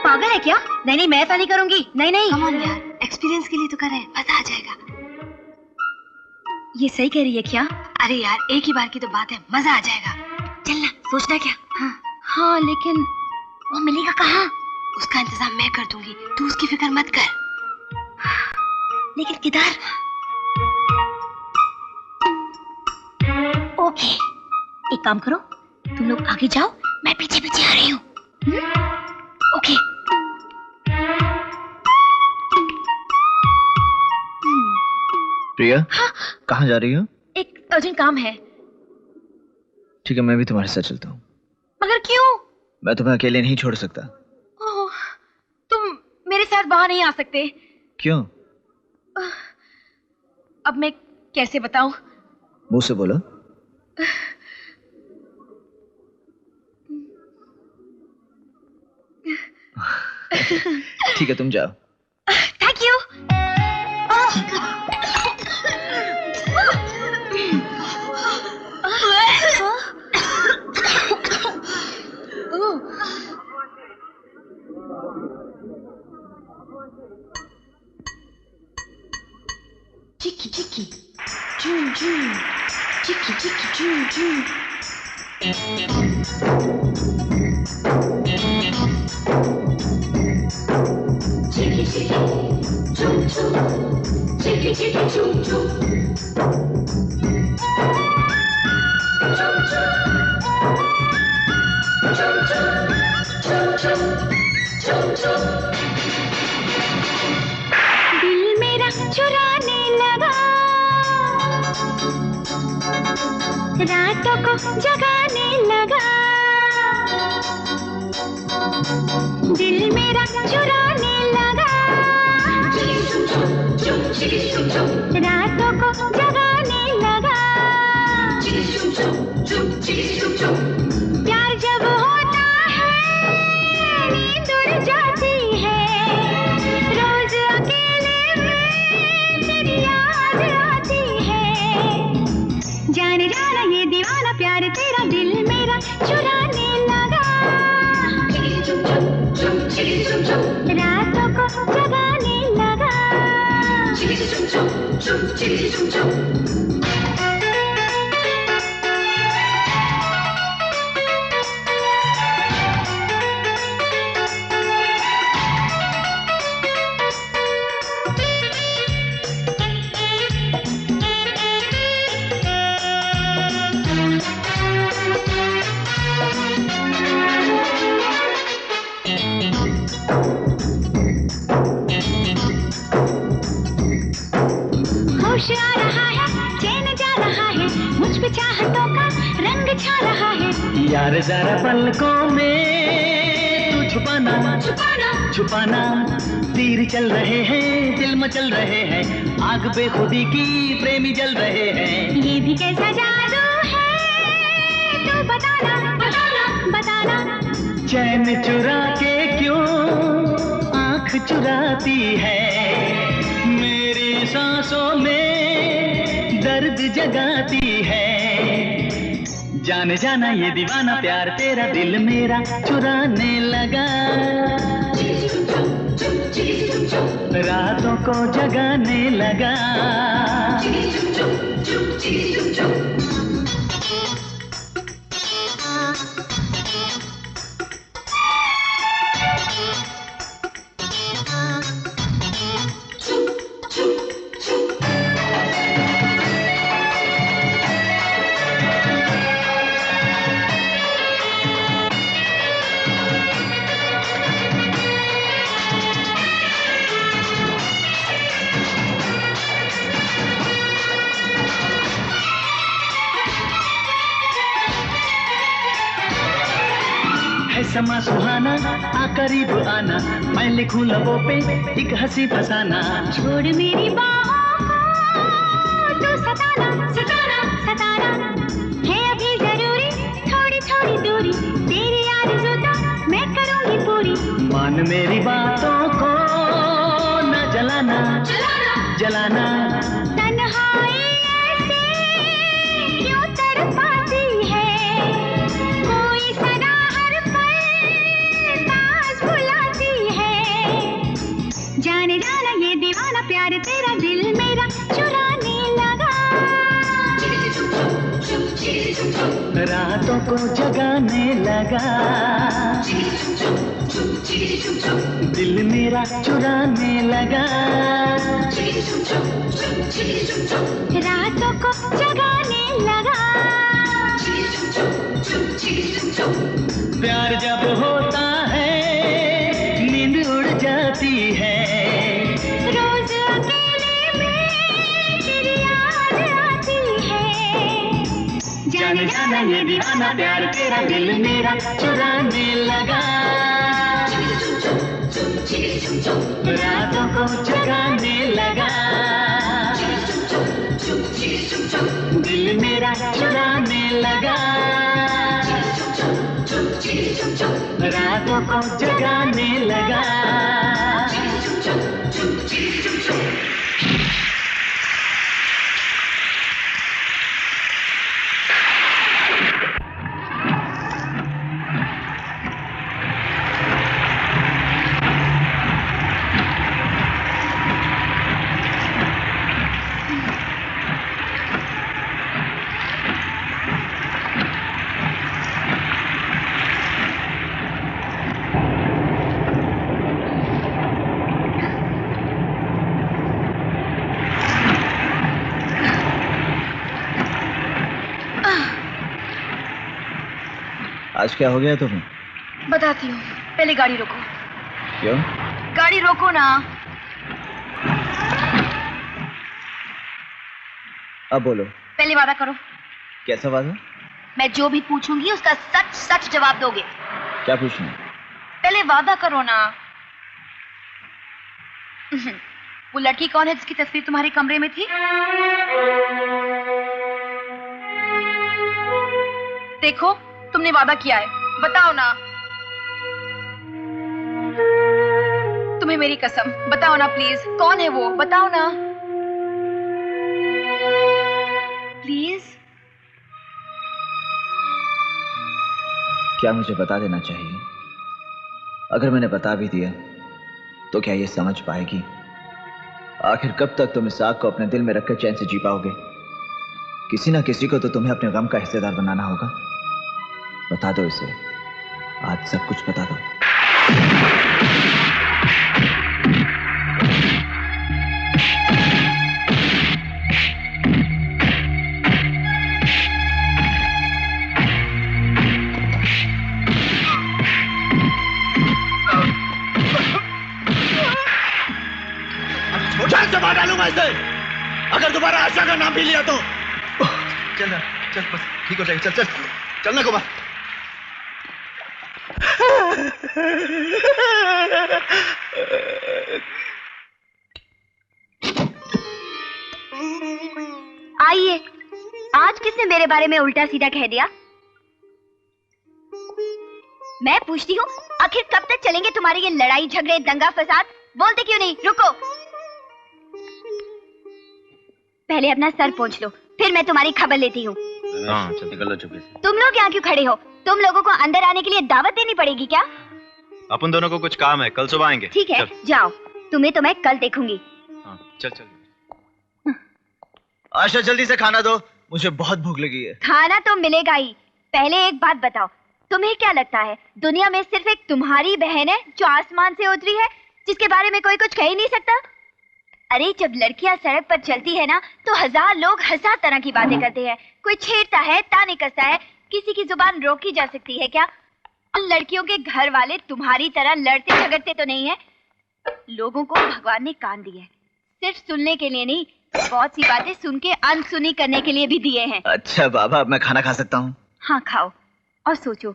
पागल है क्या? नहीं नहीं, मैं ऐसा नहीं करूंगी। नहीं नहीं। कम ऑन यार, एक्सपीरियंस के लिए तो कर रहे हैं, मजा आ जाएगा। ये सही कह रही है क्या? अरे यार, एक ही बार की तो बात है, मजा आ जाएगा। चलना, सोचना क्या? हाँ लेकिन वो मिलेगा कहाँ? उसका इंतजाम मैं कर दूंगी, तू उसकी फिक्र मत कर। लेकिन किधर? ओके, एक काम करो, तुम लोग आगे जाओ, मैं पीछे पीछे आ रही हूँ। ओके। प्रिया, कहाँ जा रही हो? एक अर्जेंट काम है। ठीक है, मैं भी तुम्हारे साथ चलता हूँ। मगर क्यों? मैं तुम्हें अकेले नहीं छोड़ सकता। ओह, तुम मेरे साथ बाहर नहीं आ सकते। क्यों? अब मैं कैसे बताऊं? मुंह से बोलो। ठीक है, तुम जाओ। Chicky, chicky, June, June, chicky, chicky, June, June. Chicky, chicky, June, June, chicky, chicky, June, June. June, June, June, June, June, June. दिल मेरा चुराने लगा, रातों को जगाने लगा, दिल मेरा चुराने लगा, रातों को जगाने लगा, प्यार जब होता है नींद उड़ जाती है, रोज अकेले में तेरी याद आती है, जाने जाना ये दीवाना प्यार तेरा दिल मेरा चुराने लगा, रातों को जगाने लगा, होश आ रहा है, चैन जा रहा है, मुझ पे चाहतों का रंग छा रहा है, यार जरा पलकों में तू छुपाना छुपाना छुपाना, तीर चल रहे हैं दिल मचल रहे हैं, आग बेखुदी की प्रेमी जल रहे हैं, ये भी कैसा जादू है तू बताना बताना बताना, चैन चुरा के क्यों आंख चुराती है, मेरी सांसों में दर्द जगाती है, जाने जाना ये दीवाना प्यार तेरा दिल मेरा चुराने लगा, रातों को जगाने लगा, समा सुहाना आ करीब आना, मैं लिखूं लबों पे एक हंसी फसाना, छोड़ मेरी बाहों को तू सताना सताना सताना, है अभी जरूरी थोड़ी थोड़ी दूरी, तेरी आरज़ू तो मैं करूंगी पूरी, मान मेरी बातों को न जलाना जलाना जलाना, तन्हाई ऐसे क्यों तड़पाती है, कोई सदा हर पल पास बुलाती है, जाने जाना ये दीवाना प्यार तेरा दिल मेरा चुराने लगा, रातों को जगाने लगा, दिल मेरा चुराने लगा, रातों को जगाने लगा, प्यार जब होता है नींद उड़ जाती है, रोज अकेले में तेरी याद आती है, जाने जाना ये दीवाना प्यार तेरा दिल मेरा चुराने लगा, रातों को जगाने लगा, दिल मेरा चुराने लगा, रातों को जगाने लगा। आज क्या हो गया तुम्हें? बताती हूँ, पहले गाड़ी रोको। क्यों? गाड़ी रोको ना। अब बोलो। पहले वादा करो। कैसा वादा? मैं जो भी पूछूंगी उसका सच सच जवाब दोगे। क्या पूछना? पहले वादा करो ना। वो लड़की कौन है जिसकी तस्वीर तुम्हारे कमरे में थी? देखो, तुमने वादा किया है, बताओ ना। तुम्हें मेरी कसम, बताओ ना प्लीज, कौन है वो? बताओ ना प्लीज। क्या मुझे बता देना चाहिए? अगर मैंने बता भी दिया तो क्या ये समझ पाएगी? आखिर कब तक तुम इस आग को अपने दिल में रखकर चैन से जी पाओगे? किसी ना किसी को तो तुम्हें अपने गम का हिस्सेदार बनाना होगा। बता दो इसे, आज सब कुछ बता दो। जान से मार डालूंगा इसे अगर दोबारा आशा का नाम भी लिया तो। चल ना, चल, बस ठीक हो जाएगा। चल चल चल ना कुमार। आइए, आज किसने मेरे बारे में उल्टा सीधा कह दिया? मैं पूछती हूँ, आखिर कब तक चलेंगे तुम्हारे ये लड़ाई झगड़े दंगा फसाद? बोलते क्यों नहीं? रुको, पहले अपना सर पोंछ लो, फिर मैं तुम्हारी खबर लेती हूँ। हाँ, चल निकल लो चुपके से। तुम लोग यहाँ क्यों खड़े हो? तुम लोगों को अंदर आने के लिए दावत देनी पड़ेगी क्या? अपन दोनों को कुछ काम है, कल सुबह आएंगे। ठीक है, जाओ, तुम्हें तो मैं कल देखूंगी। हाँ, चल चल। आशा जल्दी से खाना दो, मुझे बहुत भूख लगी है। खाना तो मिलेगा ही। पहले एक बात बताओ, तुम्हें क्या लगता है दुनिया में सिर्फ एक तुम्हारी बहन है जो आसमान से उतरी है, जिसके बारे में कोई कुछ कह ही नहीं सकता? अरे जब लड़कियां सड़क पर चलती है ना, तो हजार लोग हजार तरह की बातें करते हैं। कोई छेड़ता है, ताने कसता है, किसी की जुबान रोकी जा सकती है क्या? लड़कियों के घर वाले तुम्हारी तरह लड़ते झगड़ते तो नहीं है। लोगों को भगवान ने कान दिए, सिर्फ सुनने के लिए नहीं, बहुत सी बातें सुन के अनसुनी करने के लिए भी दिए हैं। अच्छा बाबा, अब मैं खाना खा सकता हूँ? हाँ खाओ, और सोचो,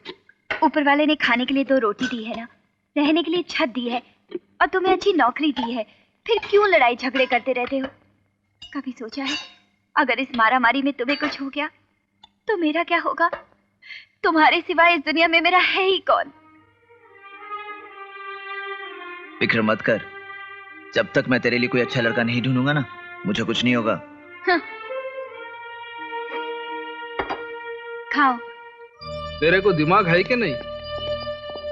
ऊपर वाले ने खाने के लिए 2 रोटी दी है ना, रहने के लिए छत दी है, और तुम्हें अच्छी नौकरी दी है, फिर क्यों लड़ाई झगड़े करते रहते हो? कभी सोचा है अगर इस मारामारी में तुम्हें कुछ हो गया तो मेरा क्या होगा? तुम्हारे सिवाय इस दुनिया में मेरा है ही कौन? फिक्र मत कर, जब तक मैं तेरे लिए कोई अच्छा लड़का नहीं ढूंढूंगा ना, मुझे कुछ नहीं होगा। हाँ। खाओ। तेरे को दिमाग है कि नहीं?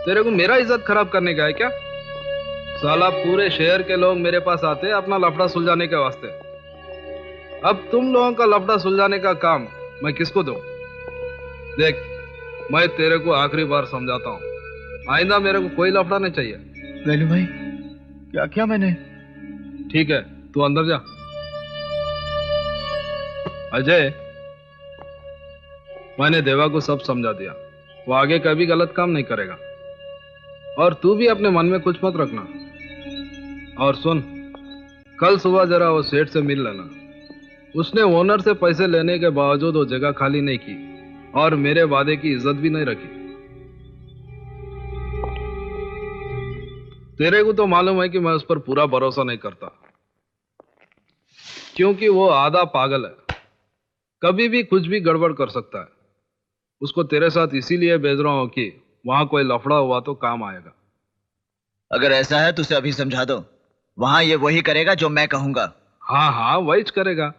तेरे को मेरा इज्जत खराब करने का है क्या? साला पूरे शहर के लोग मेरे पास आते हैं अपना लफड़ा सुलझाने के वास्ते। अब तुम लोगों का लफड़ा सुलझाने का काम मैं किसको दूं? देख, मैं तेरे को आखिरी बार समझाता हूँ, आइंदा मेरे को कोई लफड़ा नहीं चाहिए। वेलू भाई, क्या किया मैंने? ठीक है, तू अंदर जा। अजय, मैंने देवा को सब समझा दिया, वो आगे कभी गलत काम नहीं करेगा, और तू भी अपने मन में कुछ मत रखना। और सुन, कल सुबह जरा वो सेठ से मिल लेना। उसने ओनर से पैसे लेने के बावजूद वो जगह खाली नहीं की और मेरे वादे की इज्जत भी नहीं रखी। तेरे को तो मालूम है कि मैं उस पर पूरा भरोसा नहीं करता, क्योंकि वो आधा पागल है, कभी भी कुछ भी गड़बड़ कर सकता है। उसको तेरे साथ इसीलिए भेज रहा हूं कि वहां कोई लफड़ा हुआ तो काम आएगा। अगर ऐसा है तो उसे अभी समझा दो, वहां ये वही करेगा जो मैं कहूंगा। हाँ हाँ, वही करेगा।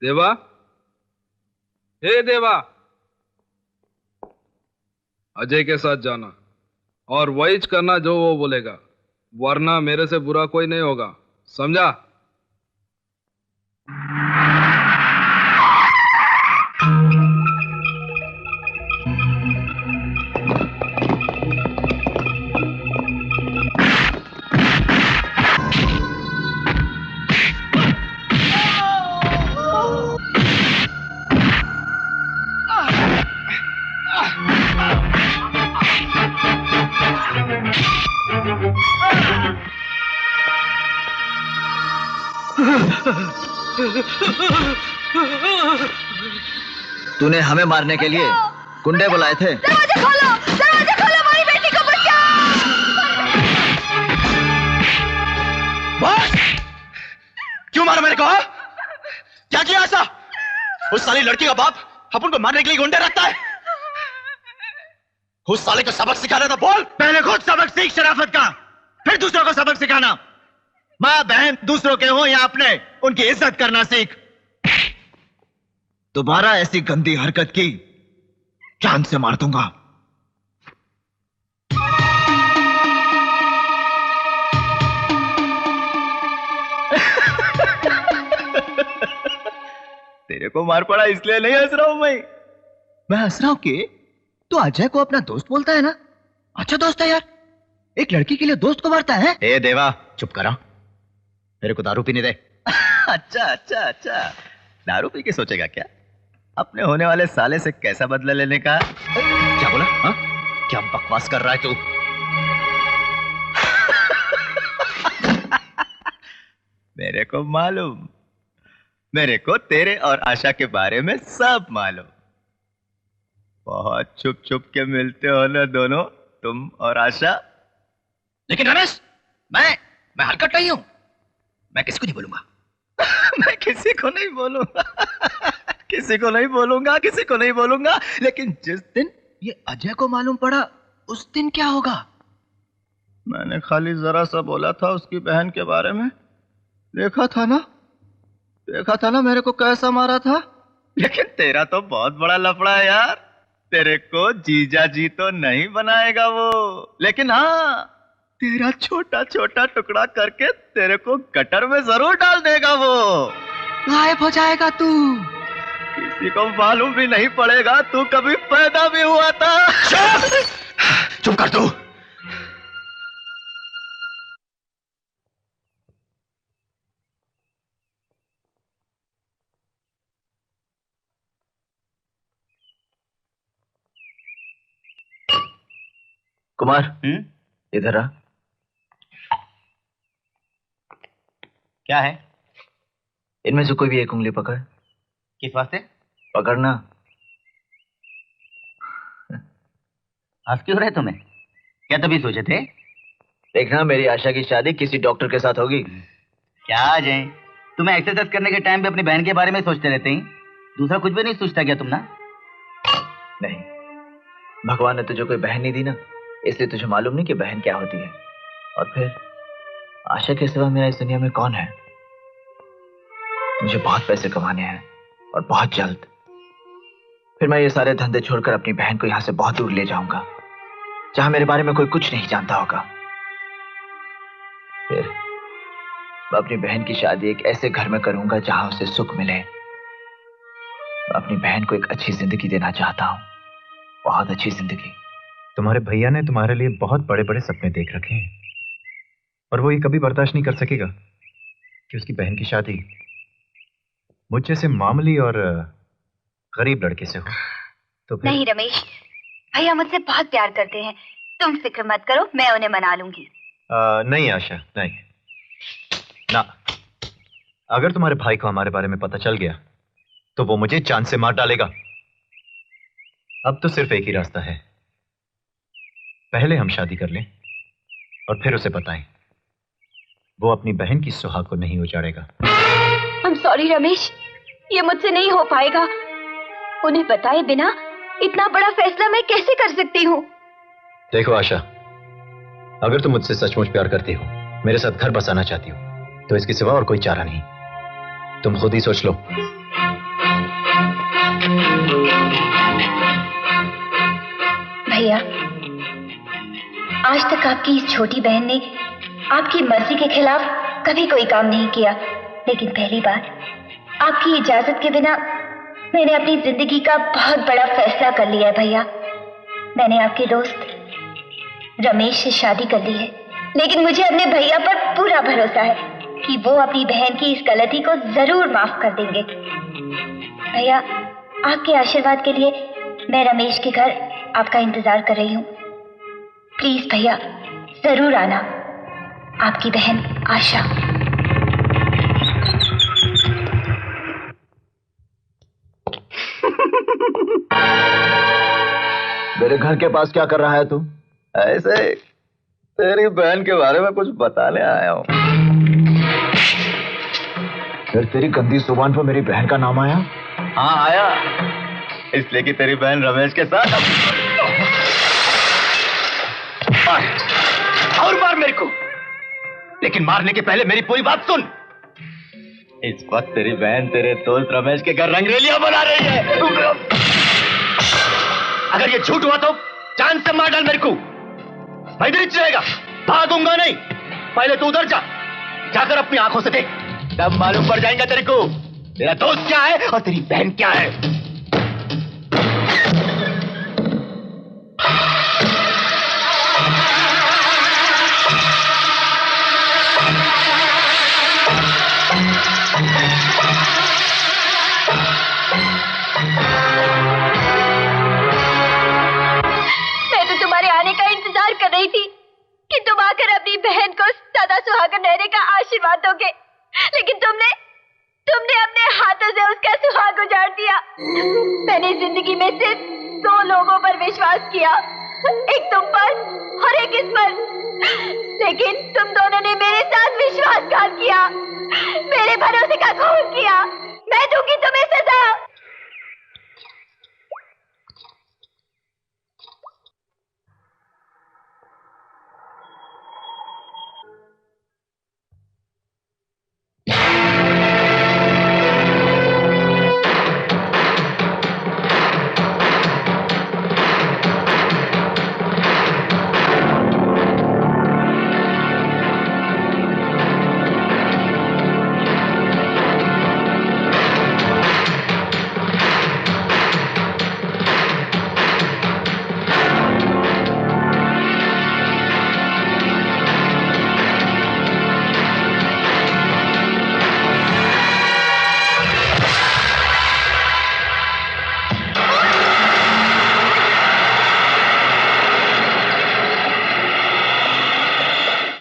देवा, हे देवा, अजय के साथ जाना और वही करना जो वो बोलेगा, वरना मेरे से बुरा कोई नहीं होगा, समझा? तूने हमें मारने के लिए गुंडे बुलाए थे? दरवाजा खोलो, हमारी बेटी को बचाओ। बस! क्यों मारा मेरे को? हाँ? क्या किया ऐसा? उस साली लड़की का बाप अपन को मारने के लिए गुंडे रखता है। उस साले को सबक सिखाना था, बोल। पहले खुद सबक सीख शराफत का, फिर दूसरों को सबक सिखाना। माँ बहन दूसरों के हो या अपने, उनकी इज्जत करना सीख। दोबारा ऐसी गंदी हरकत की जान से मार दूंगा। तेरे को मार पड़ा इसलिए नहीं हंस रहा हूं मैं हंस रहा हूं कि तू अजय को अपना दोस्त बोलता है ना। अच्छा दोस्त है यार, एक लड़की के लिए दोस्त को मारता है। ए देवा चुप करा, मेरे को दारू पीने दे। अच्छा दारू पी के सोचेगा क्या अपने होने वाले साले से कैसा बदला लेने का? क्या बोला? हा? क्या बकवास कर रहा है तू? मेरे को मालूम, मेरे को तेरे और आशा के बारे में सब मालूम। बहुत छुप छुप के मिलते हो ना दोनों, तुम और आशा। लेकिन रमेश, मैं हरकत नहीं हूं, मैं किसी को नहीं बोलूंगा। मैं किसी को नहीं बोलूंगा, किसी को नहीं बोलूंगा। लेकिन जिस दिन ये अजय को मालूम पड़ा, उस दिन क्या होगा? मैंने खाली जरा सा बोला था उसकी बहन के बारे में। देखा था ना मेरे को कैसा मारा था। लेकिन तेरा तो बहुत बड़ा लफड़ा है यार। तेरे को जीजा जी तो नहीं बनाएगा वो, लेकिन हाँ तेरा छोटा छोटा टुकड़ा करके तेरे को गटर में जरूर डाल देगा वो। गायब हो जाएगा तू, किसी को मालूम भी नहीं पड़ेगा तू कभी पैदा भी हुआ था। चुप कर तू। कुमार इधर आ। क्या है? इनमें से कोई भी एक उंगली पकड़। किस वास्ते? पकड़ना। हंस क्यों रहे तुम्हें? क्या तभी सोचे थे? देखना मेरी आशा की शादी किसी डॉक्टर के साथ होगी। क्या अजय, तुम्हें एक्सरसाइज करने के टाइम पे अपनी बहन के बारे में सोचते रहते ही, दूसरा कुछ भी नहीं सोचता क्या तुम ना? नहीं, भगवान ने तुझे कोई बहन नहीं दी ना, इसलिए तुझे मालूम नहीं कि बहन क्या होती है। और फिर आशा के सिवा मेरा इस दुनिया में कौन है? मुझे बहुत पैसे कमाने हैं और बहुत जल्द। फिर मैं ये सारे धंधे छोड़कर अपनी बहन को यहां से बहुत दूर ले जाऊंगा, जहां मेरे बारे में कोई कुछ नहीं जानता होगा। फिर मैं अपनी बहन की शादी एक ऐसे घर में करूंगा जहां उसे सुख मिले। मैं अपनी बहन को एक अच्छी जिंदगी देना चाहता हूं, बहुत अच्छी जिंदगी। तुम्हारे भैया ने तुम्हारे लिए बहुत बड़े बड़े सपने देख रखे हैं, और वो ये कभी बर्दाश्त नहीं कर सकेगा कि उसकी बहन की शादी मुझ जैसे मामूली और गरीब लड़के से हो। तो फिर... नहीं रमेश, भैया मुझसे बहुत प्यार करते हैं, तुम फिक्र मत करो, मैं उन्हें मना लूंगी। नहीं आशा, नहीं ना। अगर तुम्हारे भाई को हमारे बारे में पता चल गया तो वो मुझे जान से मार डालेगा। अब तो सिर्फ एक ही रास्ता है, पहले हम शादी कर लें और फिर उसे बताएं। वो अपनी बहन की सुहाग को नहीं उजाड़ेगा। I'm sorry रमेश, ये मुझसे नहीं हो पाएगा। उन्हें बताए बिना इतना बड़ा फैसला मैं कैसे कर सकती हूँ? देखो आशा, अगर तुम मुझसे सचमुच प्यार करती हो, मेरे साथ घर बसाना चाहती हो, तो इसके सिवा और कोई चारा नहीं। तुम खुद ही सोच लो। भैया, आज तक आपकी इस छोटी बहन ने आपकी मर्जी के खिलाफ कभी कोई काम नहीं किया, लेकिन पहली बार आपकी इजाजत के बिना मैंने अपनी जिंदगी का बहुत बड़ा फैसला कर लिया है भैया। मैंने आपके दोस्त रमेश से शादी कर ली है, लेकिन मुझे अपने भैया पर पूरा भरोसा है कि वो अपनी बहन की इस गलती को जरूर माफ कर देंगे। भैया, आपके आशीर्वाद के लिए मैं रमेश के घर आपका इंतजार कर रही हूँ। प्लीज भैया, जरूर आना। आपकी बहन आशा। मेरे घर के पास क्या कर रहा है तू? ऐसे तेरी बहन के बारे में कुछ बताने आया हूँ। फिर तेरी गंदी जुबान पर मेरी बहन का नाम आया? हाँ आया, इसलिए कि तेरी बहन रमेश के साथ और मार मेरे को, लेकिन मारने के पहले मेरी पूरी बात सुन। इस वक्त तेरी बहन तेरे दोस्त रमेश के घर रंगरेलियां बना रही है। अगर ये झूठ हुआ तो चांद से मार डाल मेरे को। मैं इधर ही रहेगा, भागूंगा नहीं। पहले तू उधर जा, जाकर अपनी आंखों से देख, तब मालूम पड़ जाएगा तेरे को तेरा दोस्त क्या है और तेरी बहन क्या है। मैं तो तुम्हारे आने का इंतजार कर रही थी कि तुम आकर अपनी बहन को सदा सुहागन रहने का आशीर्वाद दोगे, लेकिन तुमने अपने हाथों से उसका सुहाग उजाड़ दिया। मैंने जिंदगी में सिर्फ 2 लोगों पर विश्वास किया, एक तुम पर और एक इस पर, लेकिन तुम दोनों ने मेरे साथ विश्वासघात किया, मेरे भरोसे का खून किया। मैं दूंगी तुम्हें सजा।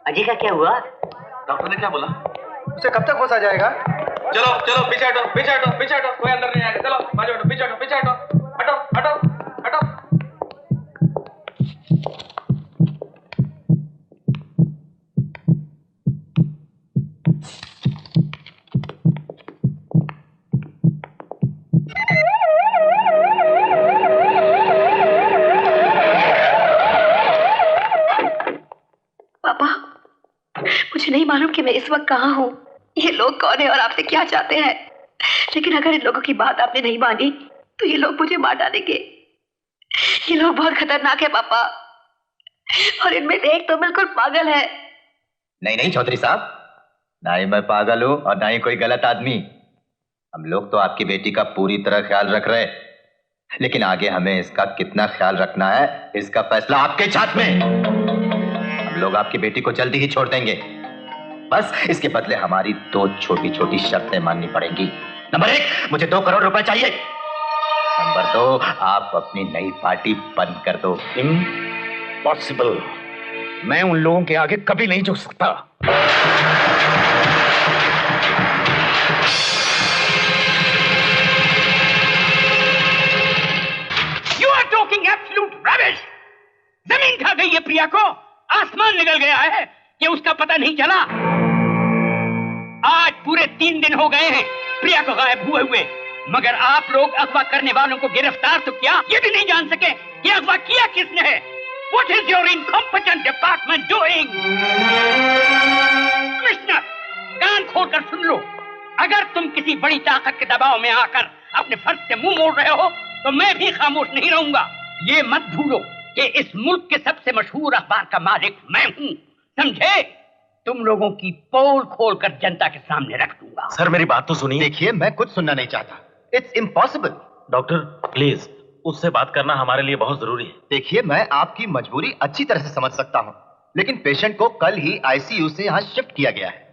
अजय का क्या हुआ? डॉक्टर ने क्या बोला? उसे कब तक होश आ जाएगा? चलो चलो पीछे हटो, पीछे हटो, पीछे हटो, कोई अंदर नहीं आएगा। चलो बाजू हटो, पीछे हटो, पीछे हटो, हटो हटो हटो। मुझे नहीं मालूम कि मैं इस वक्त कहाँ हूँ, ये लोग कौन है और आपसे क्या चाहते हैं, लेकिन अगर इन लोगों की बात आपने नहीं मानी तो ये लोग मुझे मार डालेंगे। ये लोग बहुत खतरनाक है पापा, और इनमें से एक तो बिल्कुल पागल है। नहीं नहीं चौधरी साहब, ना ही मैं पागल हूं और ना ही कोई गलत आदमी। हम लोग तो आपकी बेटी का पूरी तरह ख्याल रख रहे, लेकिन आगे हमें इसका कितना ख्याल रखना है इसका फैसला आपके हाथ में। हम लोग आपकी बेटी को जल्दी ही छोड़ देंगे, बस इसके बदले हमारी 2 छोटी छोटी शर्तें माननी पड़ेंगी। नंबर 1, मुझे 2 करोड़ रुपए चाहिए। नंबर 2, आप अपनी नई पार्टी बंद कर दो। इम्पॉसिबल, मैं उन लोगों के आगे कभी नहीं झुक सकता। You are talking absolute rubbish. जमीन खा गई है प्रिया को, आसमान निकल गया है कि उसका पता नहीं चला। आज पूरे 3 दिन हो गए हैं प्रिया को गायब हुए, मगर आप लोग अगवा करने वालों को गिरफ्तार तो किया, ये भी नहीं जान सके कि अगवा किया किसने है। What is your incompetent department doing? Commissioner, कान खोलकर सुन लो, अगर तुम किसी बड़ी ताकत के दबाव में आकर अपने फर्ज से मुंह मोड़ रहे हो तो मैं भी खामोश नहीं रहूंगा। ये मत भूलो कि इस मुल्क के सबसे मशहूर अखबार का मालिक मैं हूँ, समझे? तुम लोगों की पोल खोलकर जनता के सामने रख दूंगा। सर मेरी बात तो सुनिए। देखिए मैं कुछ सुनना नहीं चाहता, इट्स इम्पॉसिबल। डॉक्टर प्लीज, उससे बात करना हमारे लिए बहुत जरूरी है। देखिए मैं आपकी मजबूरी अच्छी तरह से समझ सकता हूँ, लेकिन पेशेंट को कल ही आईसीयू से यहाँ शिफ्ट किया गया है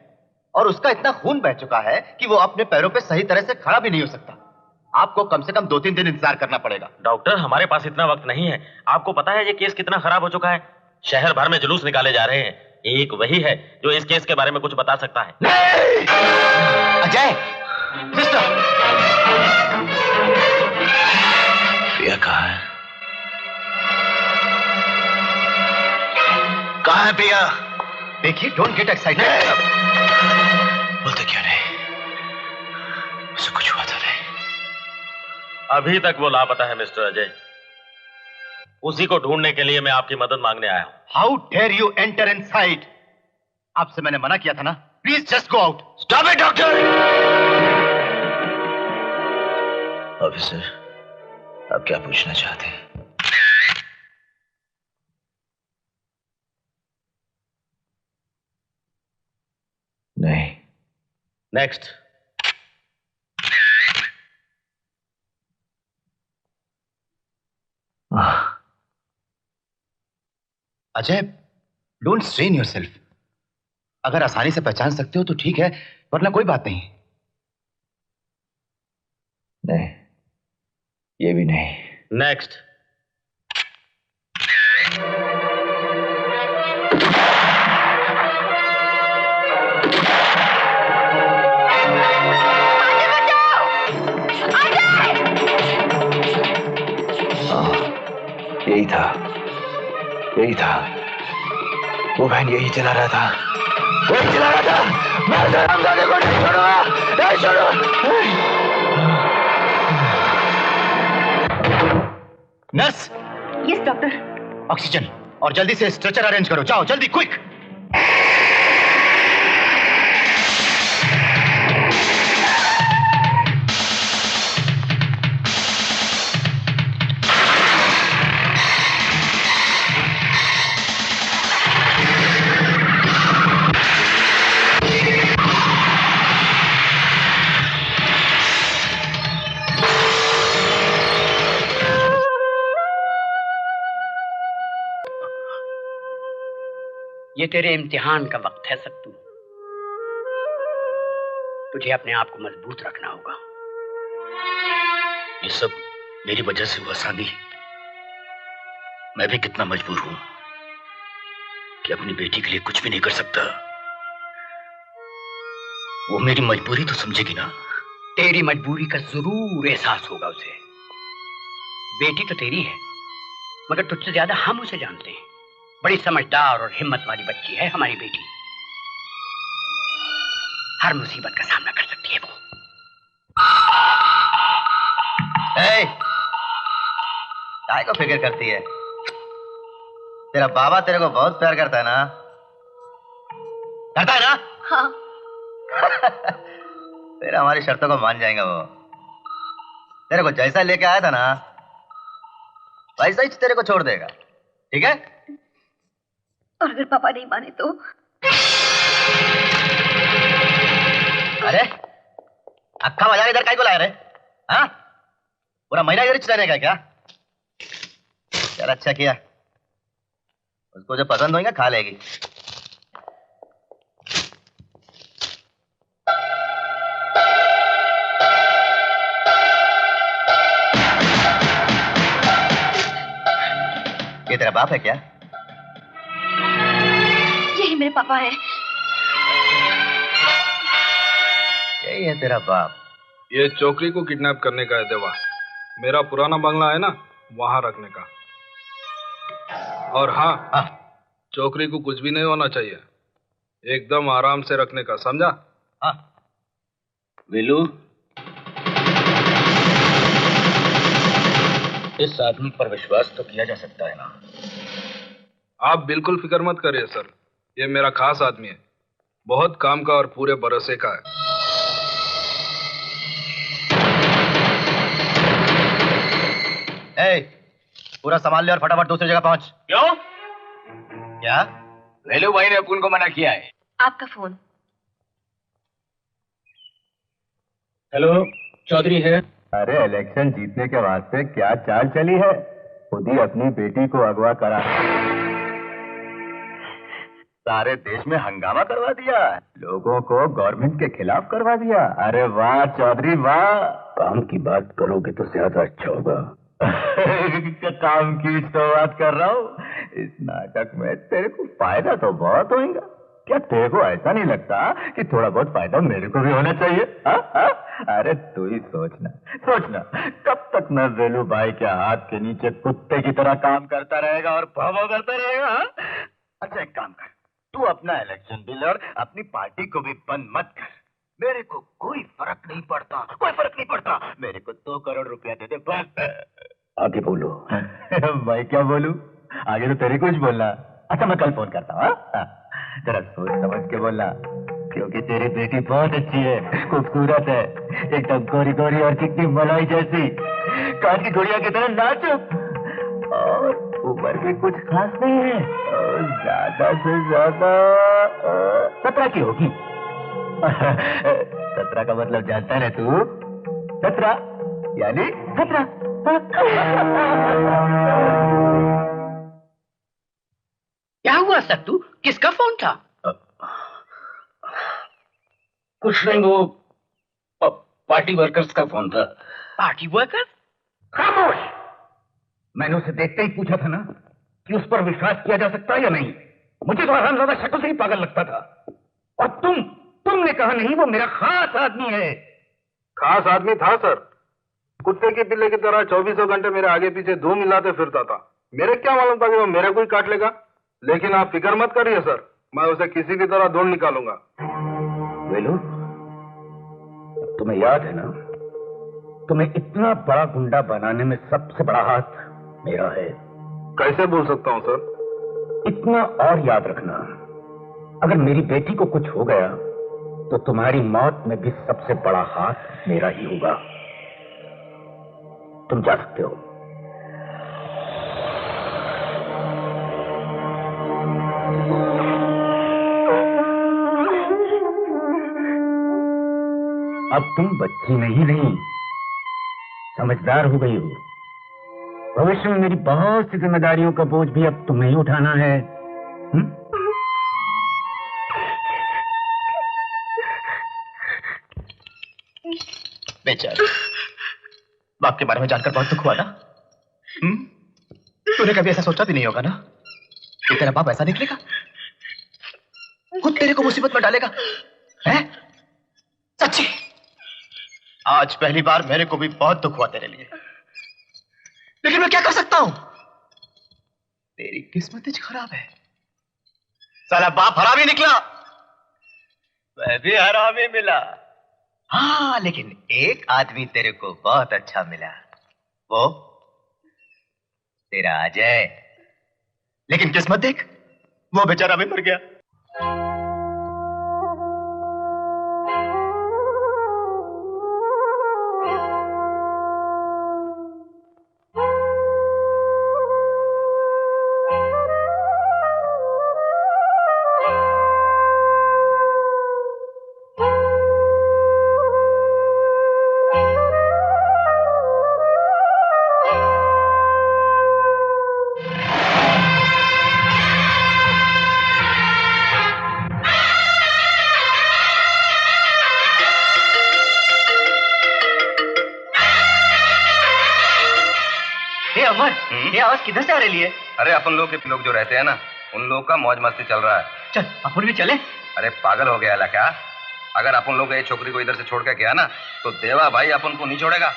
और उसका इतना खून बह चुका है कि वो अपने पैरों पे सही तरह से खड़ा भी नहीं हो सकता। आपको कम से कम 2-3 दिन इंतजार करना पड़ेगा। डॉक्टर हमारे पास इतना वक्त नहीं है। आपको पता है ये केस कितना खराब हो चुका है। शहर भर में जुलूस निकाले जा रहे हैं, एक वही है जो इस केस के बारे में कुछ बता सकता है। अजय, सिस्टर, प्रिया कहाँ है? कहाँ है प्रिया? देखिए, डोंट गेट एक्साइटेड। बोलते क्यों नहीं? उसे कुछ हुआ तो नहीं? अभी तक वो लापता है मिस्टर अजय। उसी को ढूंढने के लिए मैं आपकी मदद मांगने आया हूं। How dare you enter inside? आपसे मैंने मना किया था ना। Please just go out. Stop it doctor. Officer, आप क्या पूछना चाहते हैं? नहीं। Next. Ajay, don't strain yourself. अगर आसानी से पहचान सकते हो तो ठीक है, वरना कोई बात नहीं। नहीं, ये भी नहीं। नेक्स्ट। यही था, यही था। वो वैन यही चला रहा था, वही चला रहा था। मैं हरामजादे को नहीं छोड़ूंगा, नहीं छोड़ूंगा। नर्स। Yes doctor. ऑक्सीजन और जल्दी से स्ट्रेचर अरेंज करो। जाओ जल्दी, क्विक। ये तेरे इम्तिहान का वक्त है सत्तू। तुझे अपने आप को मजबूत रखना होगा। ये सब मेरी वजह से हुआ सानी। मैं भी कितना मजबूर हूं कि अपनी बेटी के लिए कुछ भी नहीं कर सकता। वो मेरी मजबूरी तो समझेगी ना। तेरी मजबूरी का जरूर एहसास होगा उसे। बेटी तो तेरी है, मगर तुझसे ज्यादा हम उसे जानते हैं। बड़ी समझदार और हिम्मत वाली बच्ची है हमारी बेटी। हर मुसीबत का सामना कर सकती है वो। काय को फिक्र करती है? तेरा बाबा तेरे को बहुत प्यार करता है ना? करता है ना? हाँ। फिर हमारी शर्तों को मान जाएगा वो। तेरे को जैसा लेके आया था ना, वैसा ही तेरे को छोड़ देगा। ठीक है? और अगर पापा नहीं माने तो? अरे अक्का मजा इधर काय को लाया रे? हाँ, पूरा महीना इधर रहने का क्या? चल अच्छा किया। उसको जो पसंद होगा खा लेगी। ये तेरा बाप है क्या? यही मेरे पापा है। यही है तेरा बाप। ये चौकरी को किडनैप करने का है देवा। मेरा पुराना बंगला है ना, वहां रखने का। और हाँ, चौकरी को कुछ भी नहीं होना चाहिए। एकदम आराम से रखने का, समझा? हाँ। विलू, इस आदमी पर विश्वास तो किया जा सकता है ना? आप बिल्कुल फिक्र मत करिए सर, ये मेरा खास आदमी है। बहुत काम का और पूरे भरोसे का है। पूरा संभाल ले और फटाफट दूसरी जगह पहुंच। क्यों? क्या? वेलू भाई ने अपन को मना किया है। आपका फोन। हेलो, चौधरी है। अरे इलेक्शन जीतने के वास्ते क्या चाल चली है? खुद ही अपनी बेटी को अगवा करा, सारे देश में हंगामा करवा दिया, लोगों को गवर्नमेंट के खिलाफ करवा दिया। अरे वाह चौधरी वाह। काम की बात करोगे तो ज्यादा अच्छा होगा। काम की तो बात कर रहा हूँ। इस नाटक में तेरे को फायदा तो बहुत होगा। क्या तेरे को ऐसा नहीं लगता कि थोड़ा बहुत फायदा मेरे को भी होना चाहिए? अरे तू ही सोचना कब तक मैं वेलू भाई के हाथ के नीचे कुत्ते की तरह काम करता रहेगा और भाव करता रहेगा? अच्छा एक काम कर, तू अपना इलेक्शन बिल और अपनी पार्टी को भी बंद मत कर। मेरे को कोई फर्क नहीं पड़ता, कोई फर्क नहीं पड़ता। मेरे को 2 करोड़ रुपया दे दे बस। आगे बोलो। मैं क्या बोलूं? आगे तो तेरे कुछ बोलना। अच्छा मैं कल फोन करता हूँ। जरा सोच समझ के बोलना, क्योंकि तेरी बेटी बहुत अच्छी है, खूबसूरत है, एकदम गोरी गोरी और चिकनी मलाई जैसी, कान की गुड़िया की तरह नाजुक, और उम्र भी कुछ खास नहीं है, और ज्यादा से ज्यादा 17 की होगी। 17 का मतलब जानता है तू? 17 यानी 17। क्या हुआ सत्तू? किसका फोन था? कुछ नहीं, वो पार्टी वर्कर्स का फोन था। Party workers? खामोश! मैंने उसे देखते ही पूछा था ना कि उस पर विश्वास किया जा सकता है या नहीं। मुझे तो हरामजादा शक्ल से ही पागल लगता था, और तुमने कहा नहीं वो मेरा खास आदमी है। खास आदमी था सर, कुत्ते के पिल्ले की तरह 24 घंटे मेरे आगे पीछे धूम मिलाते फिरता था। मेरे क्या मालूम था कि वो मेरा कोई काट लेगा, लेकिन आप फिक्र मत करिए सर, मैं उसे किसी की तरह ढूंढ निकालूंगा। वेलू, तुम्हें याद है ना, तुम्हें इतना बड़ा गुंडा बनाने में सबसे बड़ा हाथ मेरा है। कैसे बोल सकता हूँ सर? इतना और याद रखना, अगर मेरी बेटी को कुछ हो गया तो तुम्हारी मौत में भी सबसे बड़ा हाथ मेरा ही होगा। तुम जा सकते हो। अब तुम बच्ची नहीं, समझदार हो गई हो। भविष्य में मेरी बहुत सी जिम्मेदारियों का बोझ भी अब तुम्हें ही उठाना है। बेचारी, बाप के बारे में जानकर बहुत दुख हुआ ना? तूने कभी ऐसा सोचा भी नहीं होगा ना कि तेरा बाप ऐसा निकलेगा, खुद तेरे को मुसीबत में डालेगा, हैं? सच्ची आज पहली बार मेरे को भी बहुत दुख हुआ तेरे लिए, लेकिन मैं क्या कर सकता हूं? तेरी किस्मत ही खराब है। साला बाप हरामी निकला, मैं भी हरामी मिला। हाँ, लेकिन एक आदमी तेरे को बहुत अच्छा मिला, वो तेरा अजय। लेकिन किस्मत देख, वो बेचारा भी मर गया। ये आवाज किधर से आ रही है? अरे अपन लोग के लोग जो रहते हैं ना, उन लोग का मौज मस्ती चल रहा है। चल अपन भी चले। अरे पागल हो गया ला क्या? अगर अपन लोग ये छोकरी को इधर से छोड़ के गया ना, तो देवा भाई अपन को नहीं छोड़ेगा,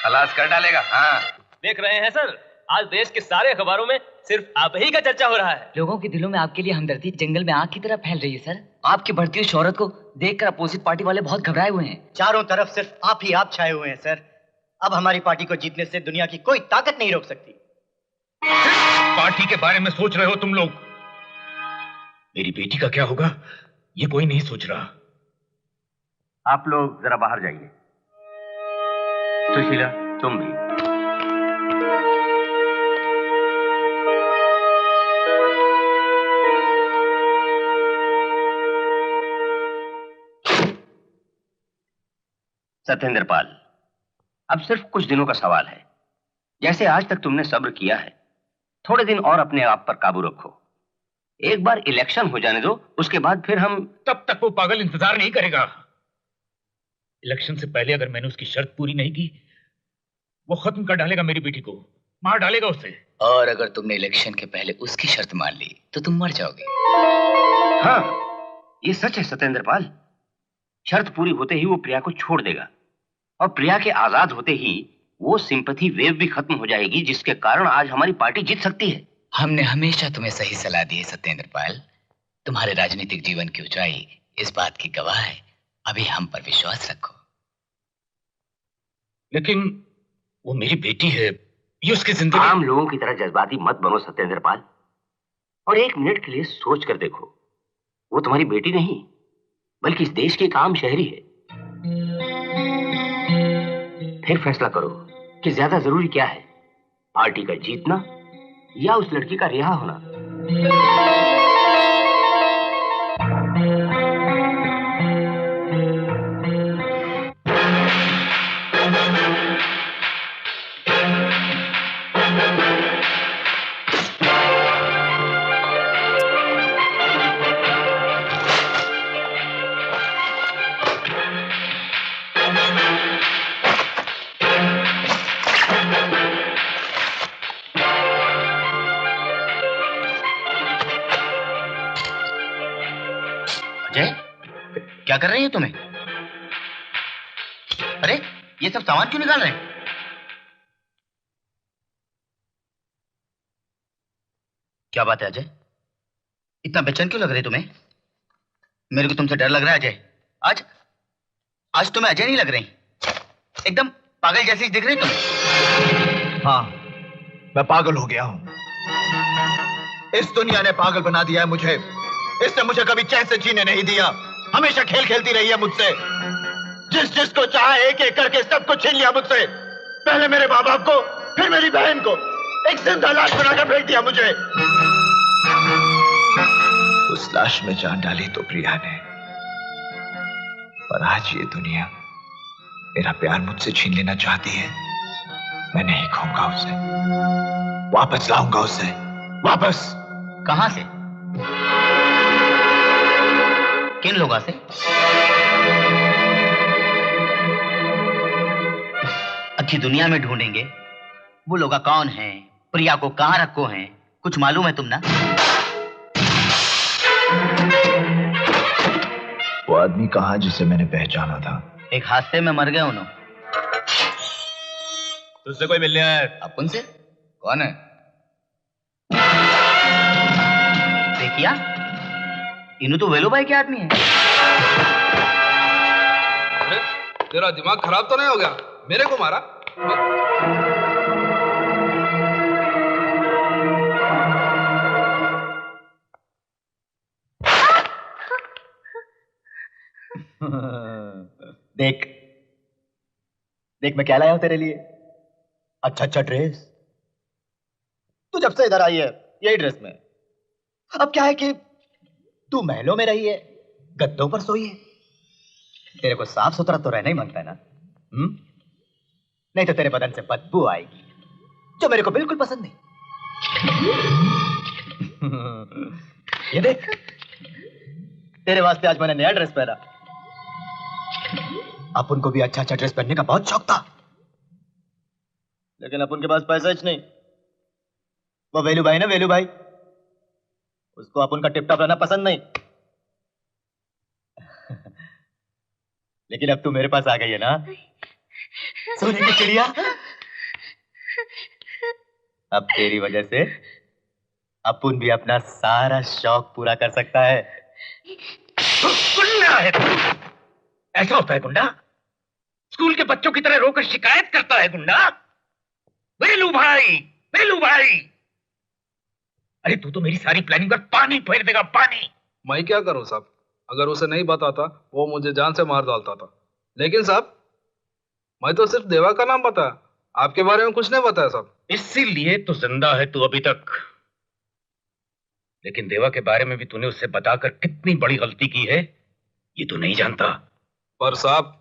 खलास कर डालेगा। हाँ देख रहे हैं सर, आज देश के सारे अखबारों में सिर्फ आप ही का चर्चा हो रहा है। लोगों के दिलों में आपके लिए हमदर्दी जंगल में आग की तरह फैल रही है सर। आपकी बढ़ती हुई शोहरत को देखकर अपोजिट पार्टी वाले बहुत घबराए हुए हैं। चारों तरफ सिर्फ आप ही आप छाए हुए हैं सर। अब हमारी पार्टी को जीतने से दुनिया की कोई ताकत नहीं रोक सकती। पार्टी के बारे में सोच रहे हो तुम लोग, मेरी बेटी का क्या होगा ये कोई नहीं सोच रहा। आप लोग जरा बाहर जाइए। सुशीला तुम भी। सत्येंद्र पाल, अब सिर्फ कुछ दिनों का सवाल है। जैसे आज तक तुमने सब्र किया है, थोड़े दिन और अपने आप पर काबू रखो। एक बार इलेक्शन हो जाने दो, उसके बाद फिर हम। तब तक वो पागल इंतजार नहीं करेगा। इलेक्शन से पहले अगर मैंने उसकी शर्त पूरी नहीं की, वो खत्म कर डालेगा मेरी बेटी को, मार डालेगा उसे। और अगर तुमने इलेक्शन के पहले उसकी शर्त मान ली तो तुम मर जाओगे। हाँ, ये सच है सत्येंद्र पाल। शर्त पूरी होते ही वो प्रिया को छोड़ देगा, और प्रिया के आजाद होते ही वो सिंपैथी वेव भी खत्म हो जाएगी, जिसके कारण आज हमारी पार्टी जीत सकती है। हमने हमेशा तुम्हें सही सलाह दी है सत्येंद्र पाल। तुम्हारे राजनीतिक जीवन की ऊंचाई इस बात की गवाह है। अभी हम पर विश्वास रखो। लेकिन वो मेरी बेटी है, ये उसकी जिंदगी। आम लोगों की तरह जज्बाती मत बनो सत्येंद्र पाल, और एक मिनट के लिए सोच कर देखो। वो तुम्हारी बेटी नहीं बल्कि इस देश की एक आम शहरी है। फिर फैसला करो कि ज्यादा जरूरी क्या है, पार्टी का जीतना या उस लड़की का रिहा होना। क्या कर रही है तुम्हें? अरे ये सब सामान क्यों निकाल रहे हैं? क्या बात है अजय, इतना बेचैन क्यों लग रही तुम्हें? मेरे को तुमसे डर लग रहा है अजय। आज आज तुम्हें अजय नहीं लग रही, एकदम पागल जैसी दिख रही तुम। हाँ, मैं पागल हो गया हूं। इस दुनिया ने पागल बना दिया है मुझे। इसने मुझे कभी चैन से जीने नहीं दिया, हमेशा खेल खेलती रही है मुझसे। जिसको चाहा एक एक करके सब कुछ छीन लिया मुझसे। पहले मेरे माँ बाप को, फिर मेरी बहन को एक जिंदा लाश बनाकर फेंक दिया मुझे। उस लाश में जान डाली तो प्रिया ने, पर आज ये दुनिया मेरा प्यार मुझसे छीन लेना चाहती है। मैं नहीं खोऊंगा उसे, वापस लाऊंगा उसे। वापस? कहां से? किन लोगों से? अच्छी दुनिया में ढूंढेंगे, वो लोग कौन हैं, प्रिया को कहां रखो हैं, कुछ मालूम है तुम ना? वो आदमी कहां जिसे मैंने पहचाना था? एक हादसे में मर गए उन्होंने। तुझसे कोई मिलने आया है? अपन से? कौन है? देखिया, इन्हों तो वेलू भाई के आदमी है। अरे तेरा दिमाग खराब तो नहीं हो गया? मेरे को मारा? देख देख मैं क्या लाया हूं तेरे लिए। अच्छा अच्छा ड्रेस। तू जब से इधर आई है यही ड्रेस में। अब क्या है कि तू महलों में रही है, गद्दों पर सोई है, तेरे को साफ सुथरा तो रहना ही मांगता है ना? नहीं तो तेरे बदन से बदबू आएगी जो मेरे को बिल्कुल पसंद नहीं। ये देख, तेरे वास्ते आज मैंने नया ड्रेस पहना। अपन को भी अच्छा अच्छा ड्रेस पहनने का बहुत शौक था, लेकिन अपन के पास पैसा ही नहीं। वो वेलू भाई ना, वेलू भाई, उसको अपन का टिप टॉप रहना पसंद नहीं। लेकिन अब तू मेरे पास आ गई है ना, सोने की चिड़िया। अब तेरी वजह से अपन भी अपना सारा शौक पूरा कर सकता है। गुंडा है तू। ऐसा होता है गुंडा? स्कूल के बच्चों की तरह रोकर शिकायत करता है गुंडा? वेलू भाई, वेलू भाई, अरे तू तो मेरी सारी प्लानिंग पर पानी फेर देगा, पानी। मैं क्या करूं साहब? अगर उसे नहीं बताता वो मुझे जान से मार डालता था। लेकिन साहब मैं तो सिर्फ देवा का नाम बताया, आपके बारे में कुछ नहीं बताया साहब। इसीलिए तो जिंदा है तू अभी तक। लेकिन देवा के बारे में भी तूने उससे बताकर कितनी बड़ी गलती की है ये तू नहीं जानता। पर साहब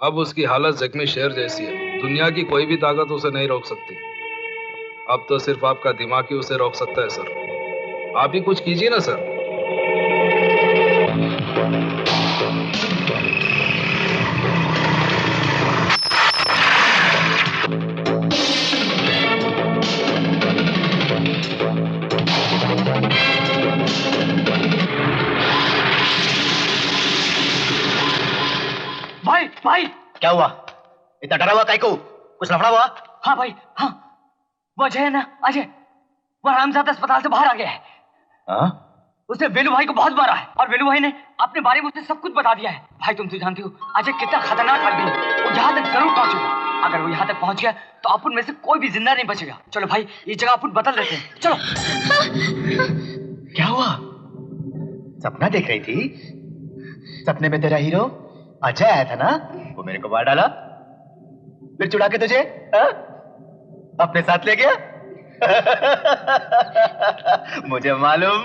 अब उसकी हालत जख्मी शेर जैसी है, दुनिया की कोई भी ताकत उसे नहीं रोक सकती। अब तो सिर्फ आपका दिमाग ही उसे रोक सकता है सर। आप ही कुछ कीजिए ना सर। भाई भाई क्या हुआ? इतना डरा हुआ काहे को? कुछ लफड़ा हुआ? हाँ भाई हाँ, वो अजय है ना, अजय वो हरामजादा अस्पताल से बाहर आ गया है। हाँ? उसने वेलू भाई को बहुत मारा है और वेलू भाई ने अपने बारे में उसे सब कुछ बता दिया है। भाई तुम तो जानती हो अजय कितना खतरनाक आदमी है। वो यहाँ तक जरूर पहुंचेगा। अगर वो यहाँ तक पहुंच गया तो अपन में से कोई भी जिंदा नहीं बचेगा। चलो भाई ये जगह अपन बदल देते हैं। चलो। क्या हुआ? सपना देख रही थी? सपने में तेरा हीरो अजय आया था ना? वो मेरे को मार डाला, फिर चुड़ा के तुझे अपने साथ ले गया। मुझे मालूम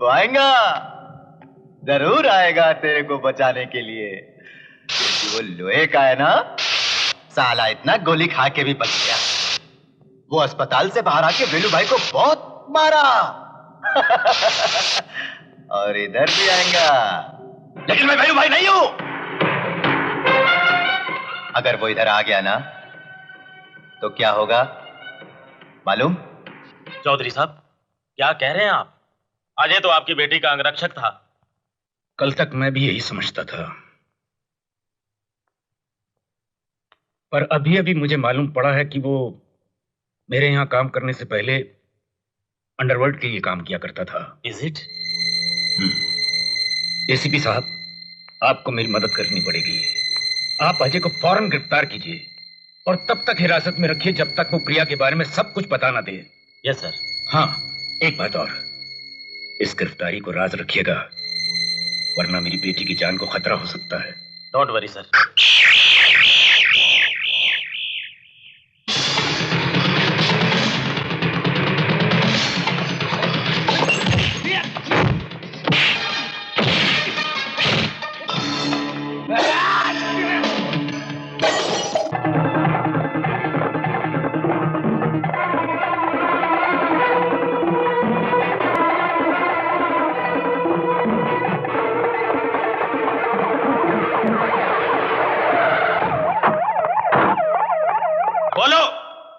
वो आएगा, जरूर आएगा तेरे को बचाने के लिए। वो लोहे का है ना, साला इतना गोली खा के भी बच गया। वो अस्पताल से बाहर आके वेलू भाई को बहुत मारा। और इधर भी आएगा, लेकिन मैं वेलू भाई नहीं हूं। अगर वो इधर आ गया ना तो क्या होगा मालूम? चौधरी साहब क्या कह रहे हैं आप? अजय तो आपकी बेटी का अंगरक्षक था। कल तक मैं भी यही समझता था, पर अभी अभी मुझे मालूम पड़ा है कि वो मेरे यहां काम करने से पहले अंडरवर्ल्ड के लिए काम किया करता था। Is it? एसीपी साहब, आपको मेरी मदद करनी पड़ेगी। आप अजय को फौरन गिरफ्तार कीजिए और तब तक हिरासत में रखिए जब तक वो प्रिया के बारे में सब कुछ बता ना दे। Yes sir. हाँ, एक बात और, इस गिरफ्तारी को राज रखिएगा, वरना मेरी बेटी की जान को खतरा हो सकता है। Don't worry sir.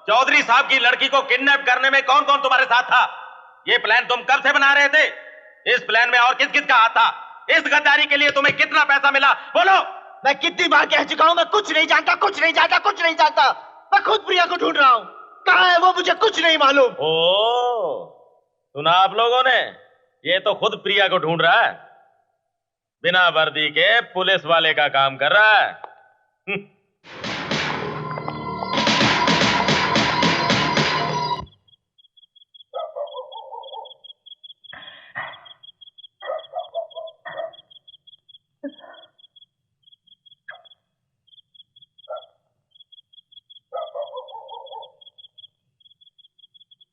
चौधरी साहब की लड़की को किडनैप करने में कौन कौन तुम्हारे साथ था? ये प्लान तुम कब से बना रहे थे? इस प्लान में और किस किस का हाथ था? इस गद्दारी के लिए तुम्हें कितना पैसा मिला? बोलो। मैं कितनी बार कह चुका हूं, मैं कुछ नहीं जानता, कुछ नहीं जानता, कुछ नहीं जानता। मैं खुद प्रिया को ढूंढ रहा हूं। कहां है वो, मुझे कुछ नहीं मालूम। ओ, सुना आप लोगों ने? ये तो खुद प्रिया को ढूंढ रहा है। बिना वर्दी के पुलिस वाले का काम कर रहा है।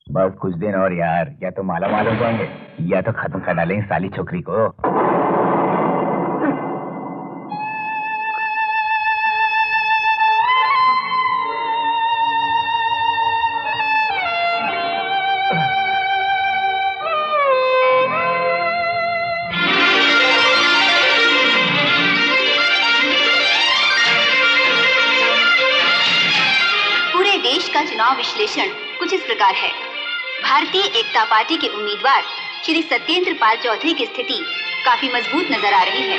बस कुछ दिन और यार, या तो माला माल हो जाएंगे या तो खत्म कर डालेंगे साली छोकरी को। पूरे देश का चुनाव विश्लेषण कुछ इस प्रकार है। भारतीय एकता पार्टी के उम्मीदवार श्री सत्येंद्र पाल चौधरी की स्थिति काफी मजबूत नजर आ रही है।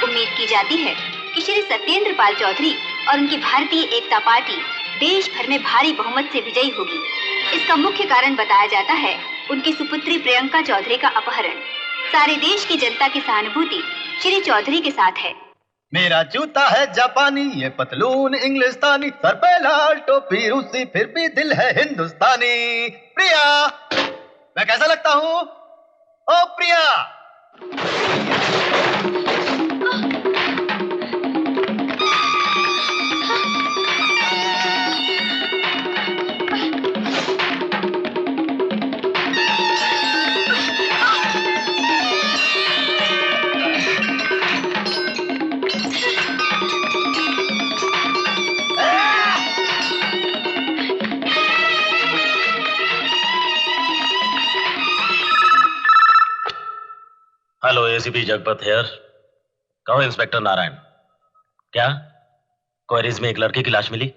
उम्मीद की जाती है कि श्री सत्येंद्र पाल चौधरी और उनकी भारतीय एकता पार्टी देश भर में भारी बहुमत से विजयी होगी। इसका मुख्य कारण बताया जाता है उनकी सुपुत्री प्रियंका चौधरी का अपहरण। सारे देश की जनता की सहानुभूति श्री चौधरी के साथ है। मेरा जूता है जापानी, ये पतलून इंग्लिस्तानी, सर पे लाल टोपी रूसी, फिर भी दिल है हिंदुस्तानी। प्रिया, मैं कैसा लगता हूँ? ओ Priya. Hello, ACP Jagpat here. कहो इंस्पेक्टर नारायण। क्या क्वेरीज में एक लड़की की लाश मिली?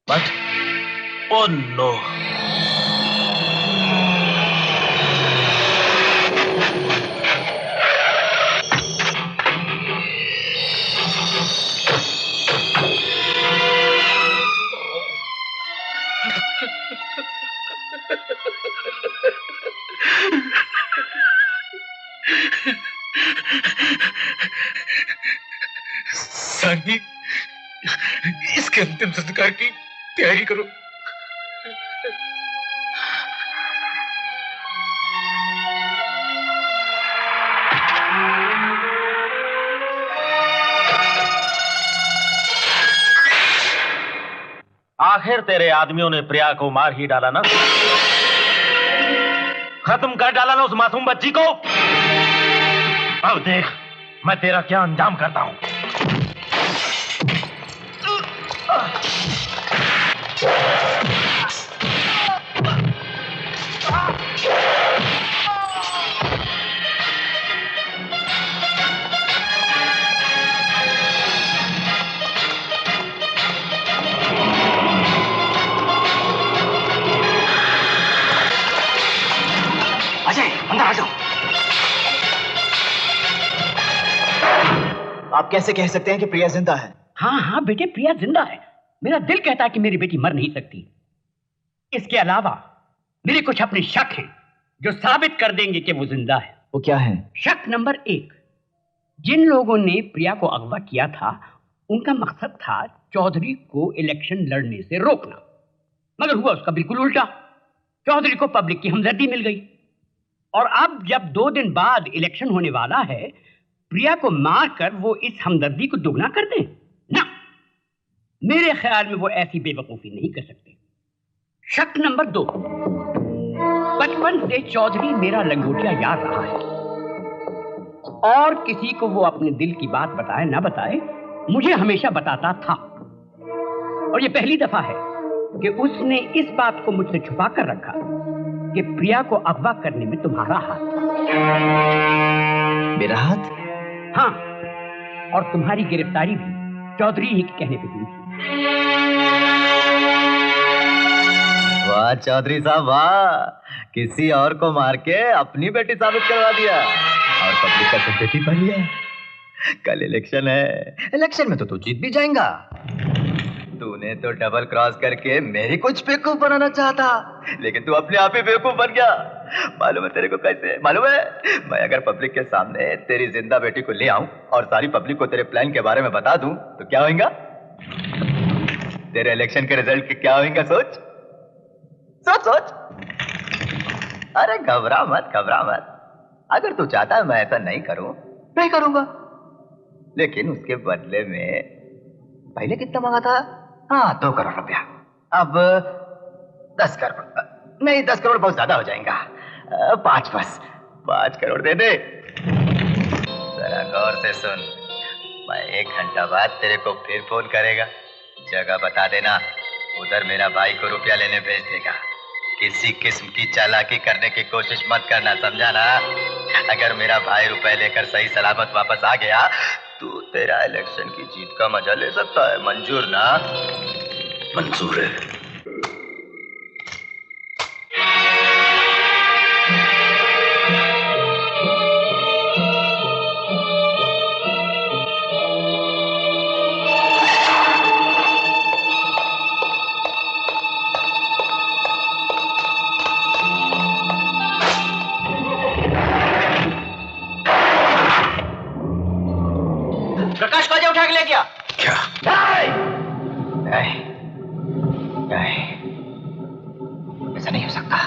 But oh no. सानी, इसके अंतिम संस्कार की तैयारी करो। आखिर तेरे आदमियों ने प्रिया को मार ही डाला ना, खत्म कर डाला ना उस मासूम बच्ची को। अब देख मैं तेरा क्या अंजाम करता हूं। अंदर आ जाओ। आप कैसे कह सकते हैं कि प्रिया जिंदा है? हाँ हाँ बेटे, प्रिया जिंदा है। मेरा दिल कहता है कि मेरी बेटी मर नहीं सकती। इसके अलावा मेरे कुछ अपने शक हैं जो साबित कर देंगे कि वो जिंदा है। वो क्या है? शक नंबर 1, जिन लोगों ने प्रिया को अगवा किया था उनका मकसद था चौधरी को इलेक्शन लड़ने से रोकना, मगर हुआ उसका बिल्कुल उल्टा। चौधरी को पब्लिक की हमदर्दी मिल गई और अब जब 2 दिन बाद इलेक्शन होने वाला है, प्रिया को मारकर वो इस हमदर्दी को दुगना कर दें? ना, मेरे ख्याल में वो ऐसी बेवकूफी नहीं कर सकते। शक नंबर 2, बचपन से चौधरी मेरा लंगोटिया यार रहा है और किसी को वो अपने दिल की बात बताए ना बताए, मुझे हमेशा बताता था। और ये पहली दफा है कि उसने इस बात को मुझसे छुपा कर रखा कि प्रिया को अगवा करने में तुम्हारा हाथ। मेरा हाथ? हाँ, और तुम्हारी गिरफ्तारी भी चौधरी ही के कहने पे हुई थी। वाह चौधरी साहब वाह, किसी और को मार के अपनी बेटी साबित करवा दिया और पब्लिक का सिंपैथी पा लिया। कल इलेक्शन है, इलेक्शन में तो तू जीत भी जाएगा। तूने तो डबल क्रॉस करके मेरी कुछ बेवकूफ बनाना चाहता, लेकिन तू अपने आप ही बेवकूफ बन गया। मालूम है तेरे को कैसे? मालूम है, मैं अगर पब्लिक के सामने तेरी जिंदा बेटी को ले आऊं और सारी पब्लिक को तेरे प्लान के बारे में बता दूं तो क्या होगा? तेरे इलेक्शन के रिजल्ट के क्या होगा? सोच सोच सोच। अरे घबरा मत, घबरा मत। अगर तू चाहता है मैं ऐसा नहीं करूं, नहीं करूंगा, लेकिन उसके बदले में पहले कितना मांगा था? हाँ 2 करोड़ रुपया। अब 10 करोड़ नहीं, 10 करोड़ बहुत ज्यादा हो जाएगा। 5 बस, 5 करोड़ दे दे। जरा गौर से सुन, मैं 1 घंटा बाद तेरे को फिर फोन करेगा, जगह बता देना, उधर मेरा भाई को रुपया लेने भेज देगा। किसी किस्म की चालाकी करने की कोशिश मत करना, समझा ना? अगर मेरा भाई रुपए लेकर सही सलामत वापस आ गया तो तेरा इलेक्शन की जीत का मजा ले सकता है। मंजूर ना? मंजूर है। प्रकाश को उठा के ले गया। क्या? नहीं, नहीं, ऐसा नहीं हो सकता।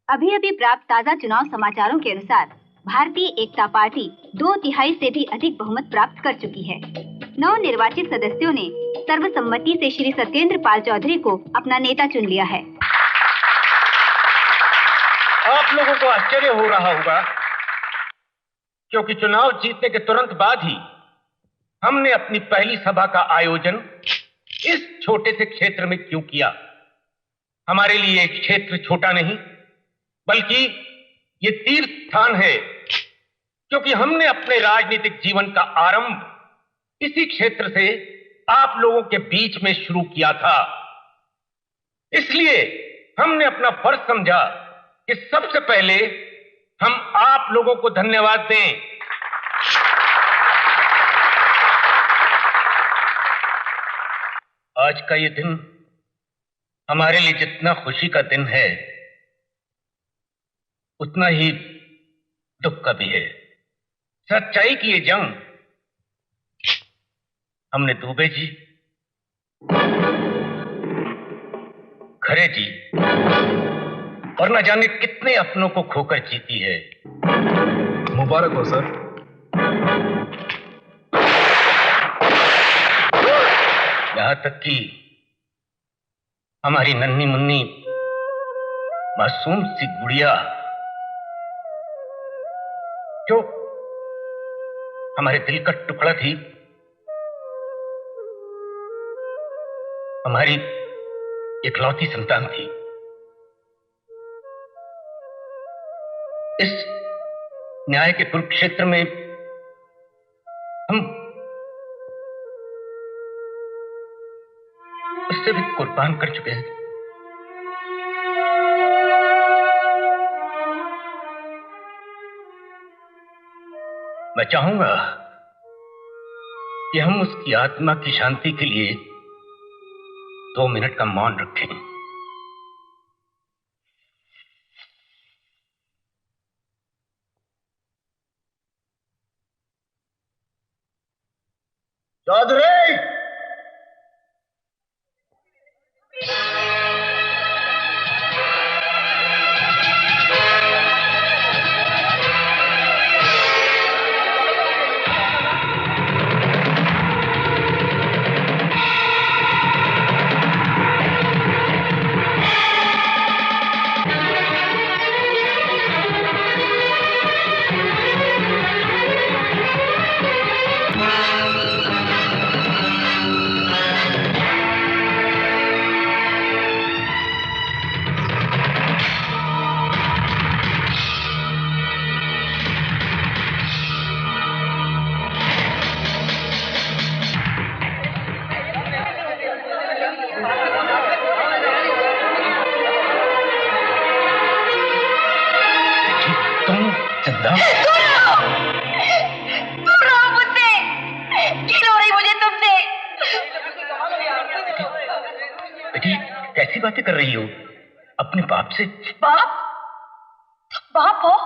अभी अभी प्राप्त ताजा चुनाव समाचारों के अनुसार भारतीय एकता पार्टी 2/3 से भी अधिक बहुमत प्राप्त कर चुकी है। नव निर्वाचित सदस्यों ने सर्वसम्मति से श्री सत्येंद्र पाल चौधरी को अपना नेता चुन लिया है। आप लोगों को आश्चर्य हो रहा होगा क्योंकि चुनाव जीतने के तुरंत बाद ही हमने अपनी पहली सभा का आयोजन इस छोटे से क्षेत्र में क्यों किया। हमारे लिए एक क्षेत्र छोटा नहीं बल्कि ये तीर्थ स्थान है, क्योंकि हमने अपने राजनीतिक जीवन का आरंभ इसी क्षेत्र से आप लोगों के बीच में शुरू किया था। इसलिए हमने अपना फर्ज समझा कि सबसे पहले हम आप लोगों को धन्यवाद दें। आज का ये दिन हमारे लिए जितना खुशी का दिन है उतना ही दुख का भी है। सच्चाई की ये जंग हमने दुबे जी, खरे जी और न जाने कितने अपनों को खोकर जीती है। मुबारक हो सर। यहां तक कि हमारी नन्ही मुन्नी मासूम सी गुड़िया जो हमारे दिल का टुकड़ा थी, हमारी इकलौती संतान थी, इस न्याय के कुरुक्षेत्र में हम उससे भी कुर्बान कर चुके हैं। मैं चाहूंगा कि हम उसकी आत्मा की शांति के लिए 2 मिनट का मौन रखें। चौधरी नंदा, दूर रहो मुझसे। क्यों हो रही मुझे तुमसे? बेटी कैसी बातें कर रही हो अपने बाप से? बाप? तुम बाप हो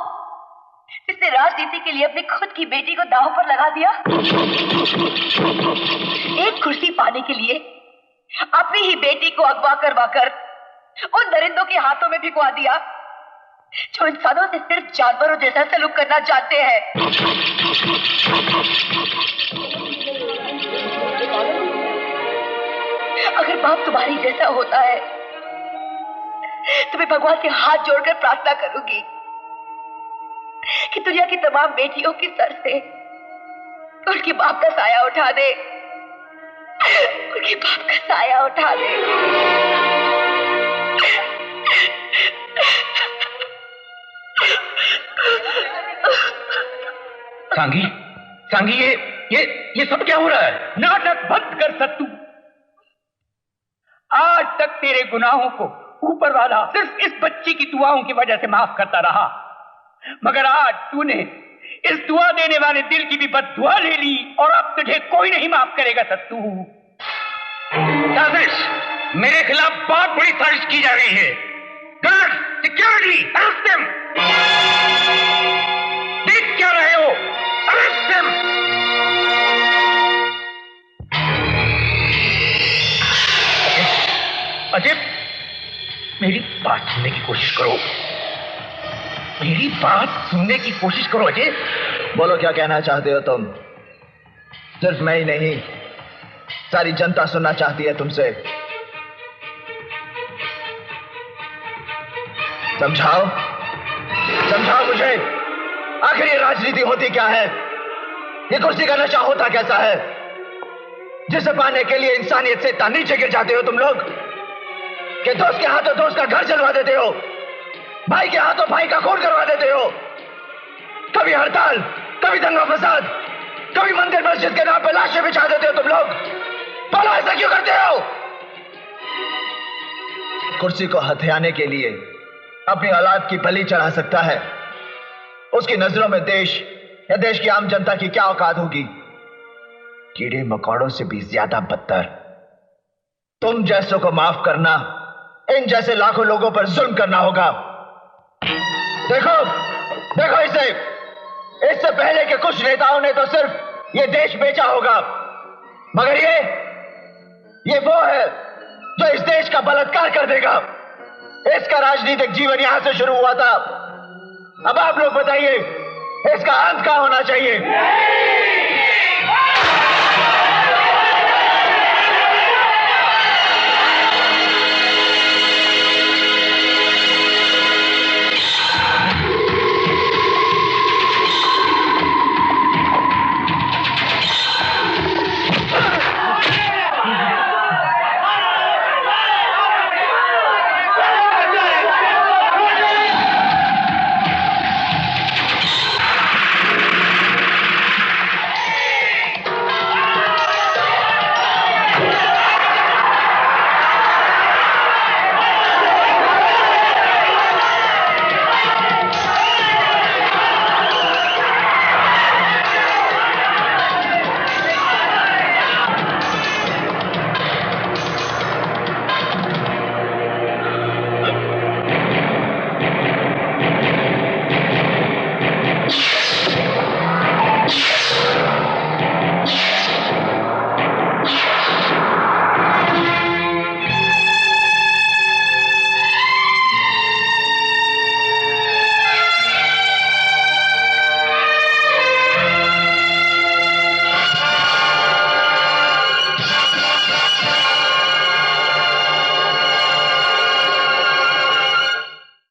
जिसने राजनीति के लिए अपनी खुद की बेटी को दांव पर लगा दिया? एक कुर्सी पाने के लिए अपनी ही बेटी को अगवा करवाकर उन दरिंदों के हाथों में भिगवा दिया जो इंसानों से सिर्फ जानवरों जैसा सलूक करना चाहते हैं। अगर बाप तुम्हारी जैसा होता है तो मैं भगवान के हाथ जोड़कर प्रार्थना करूंगी कि दुनिया की तमाम बेटियों की सर से उनके बाप का साया उठा दे, उनके बाप का साया उठा दे। सांगी, सांगी, ये सब क्या हो रहा है? नाटक बंद कर सत्तू। आज तक तेरे गुनाहों को ऊपर वाला सिर्फ इस बच्ची की दुआओं की वजह से माफ करता रहा, मगर आज तूने इस दुआ देने वाले दिल की भी बद्दुआ ले ली और अब तुझे कोई नहीं माफ करेगा सत्तू। साजिश, मेरे खिलाफ बहुत बड़ी साजिश की जा रही है। Guard, security, arrest them. देख क्या रहे हो? Arrest them. अजय, मेरी बात सुनने की कोशिश करो। मेरी बात सुनने की कोशिश करो अजय। बोलो क्या कहना चाहते हो तुम? सिर्फ मैं ही नहीं, सारी जनता सुनना चाहती है तुमसे। समझाओ, समझाओ मुझे, आखिर ये राजनीति होती क्या है? ये कुर्सी का नशा होता कैसा है जिसे पाने के लिए इंसानियत से इतना नीचे गिर जाते हो तुम लोग कि दोस्त के हाथों दोस्त का घर जलवा देते हो, भाई के हाथों भाई का खून करवा देते हो। कभी हड़ताल, कभी दंगा फसाद, कभी मंदिर मस्जिद के नाम पे लाशें बिछा देते हो तुम लोग। बोलो ऐसा क्यों करते हो? कुर्सी को हथियाने के लिए अपनी औलाद की बलि चढ़ा सकता है, उसकी नजरों में देश या देश की आम जनता की क्या औकात होगी? कीड़े मकोड़ों से भी ज्यादा बदतर। तुम जैसों को माफ करना इन जैसे लाखों लोगों पर जुल्म करना होगा। देखो, देखो इसे, इससे पहले के कुछ नेताओं ने तो सिर्फ ये देश बेचा होगा, मगर ये वो है जो इस देश का बलात्कार कर देगा। इसका राजनीतिक जीवन यहां से शुरू हुआ था, अब आप लोग बताइए इसका अंत क्या होना चाहिए?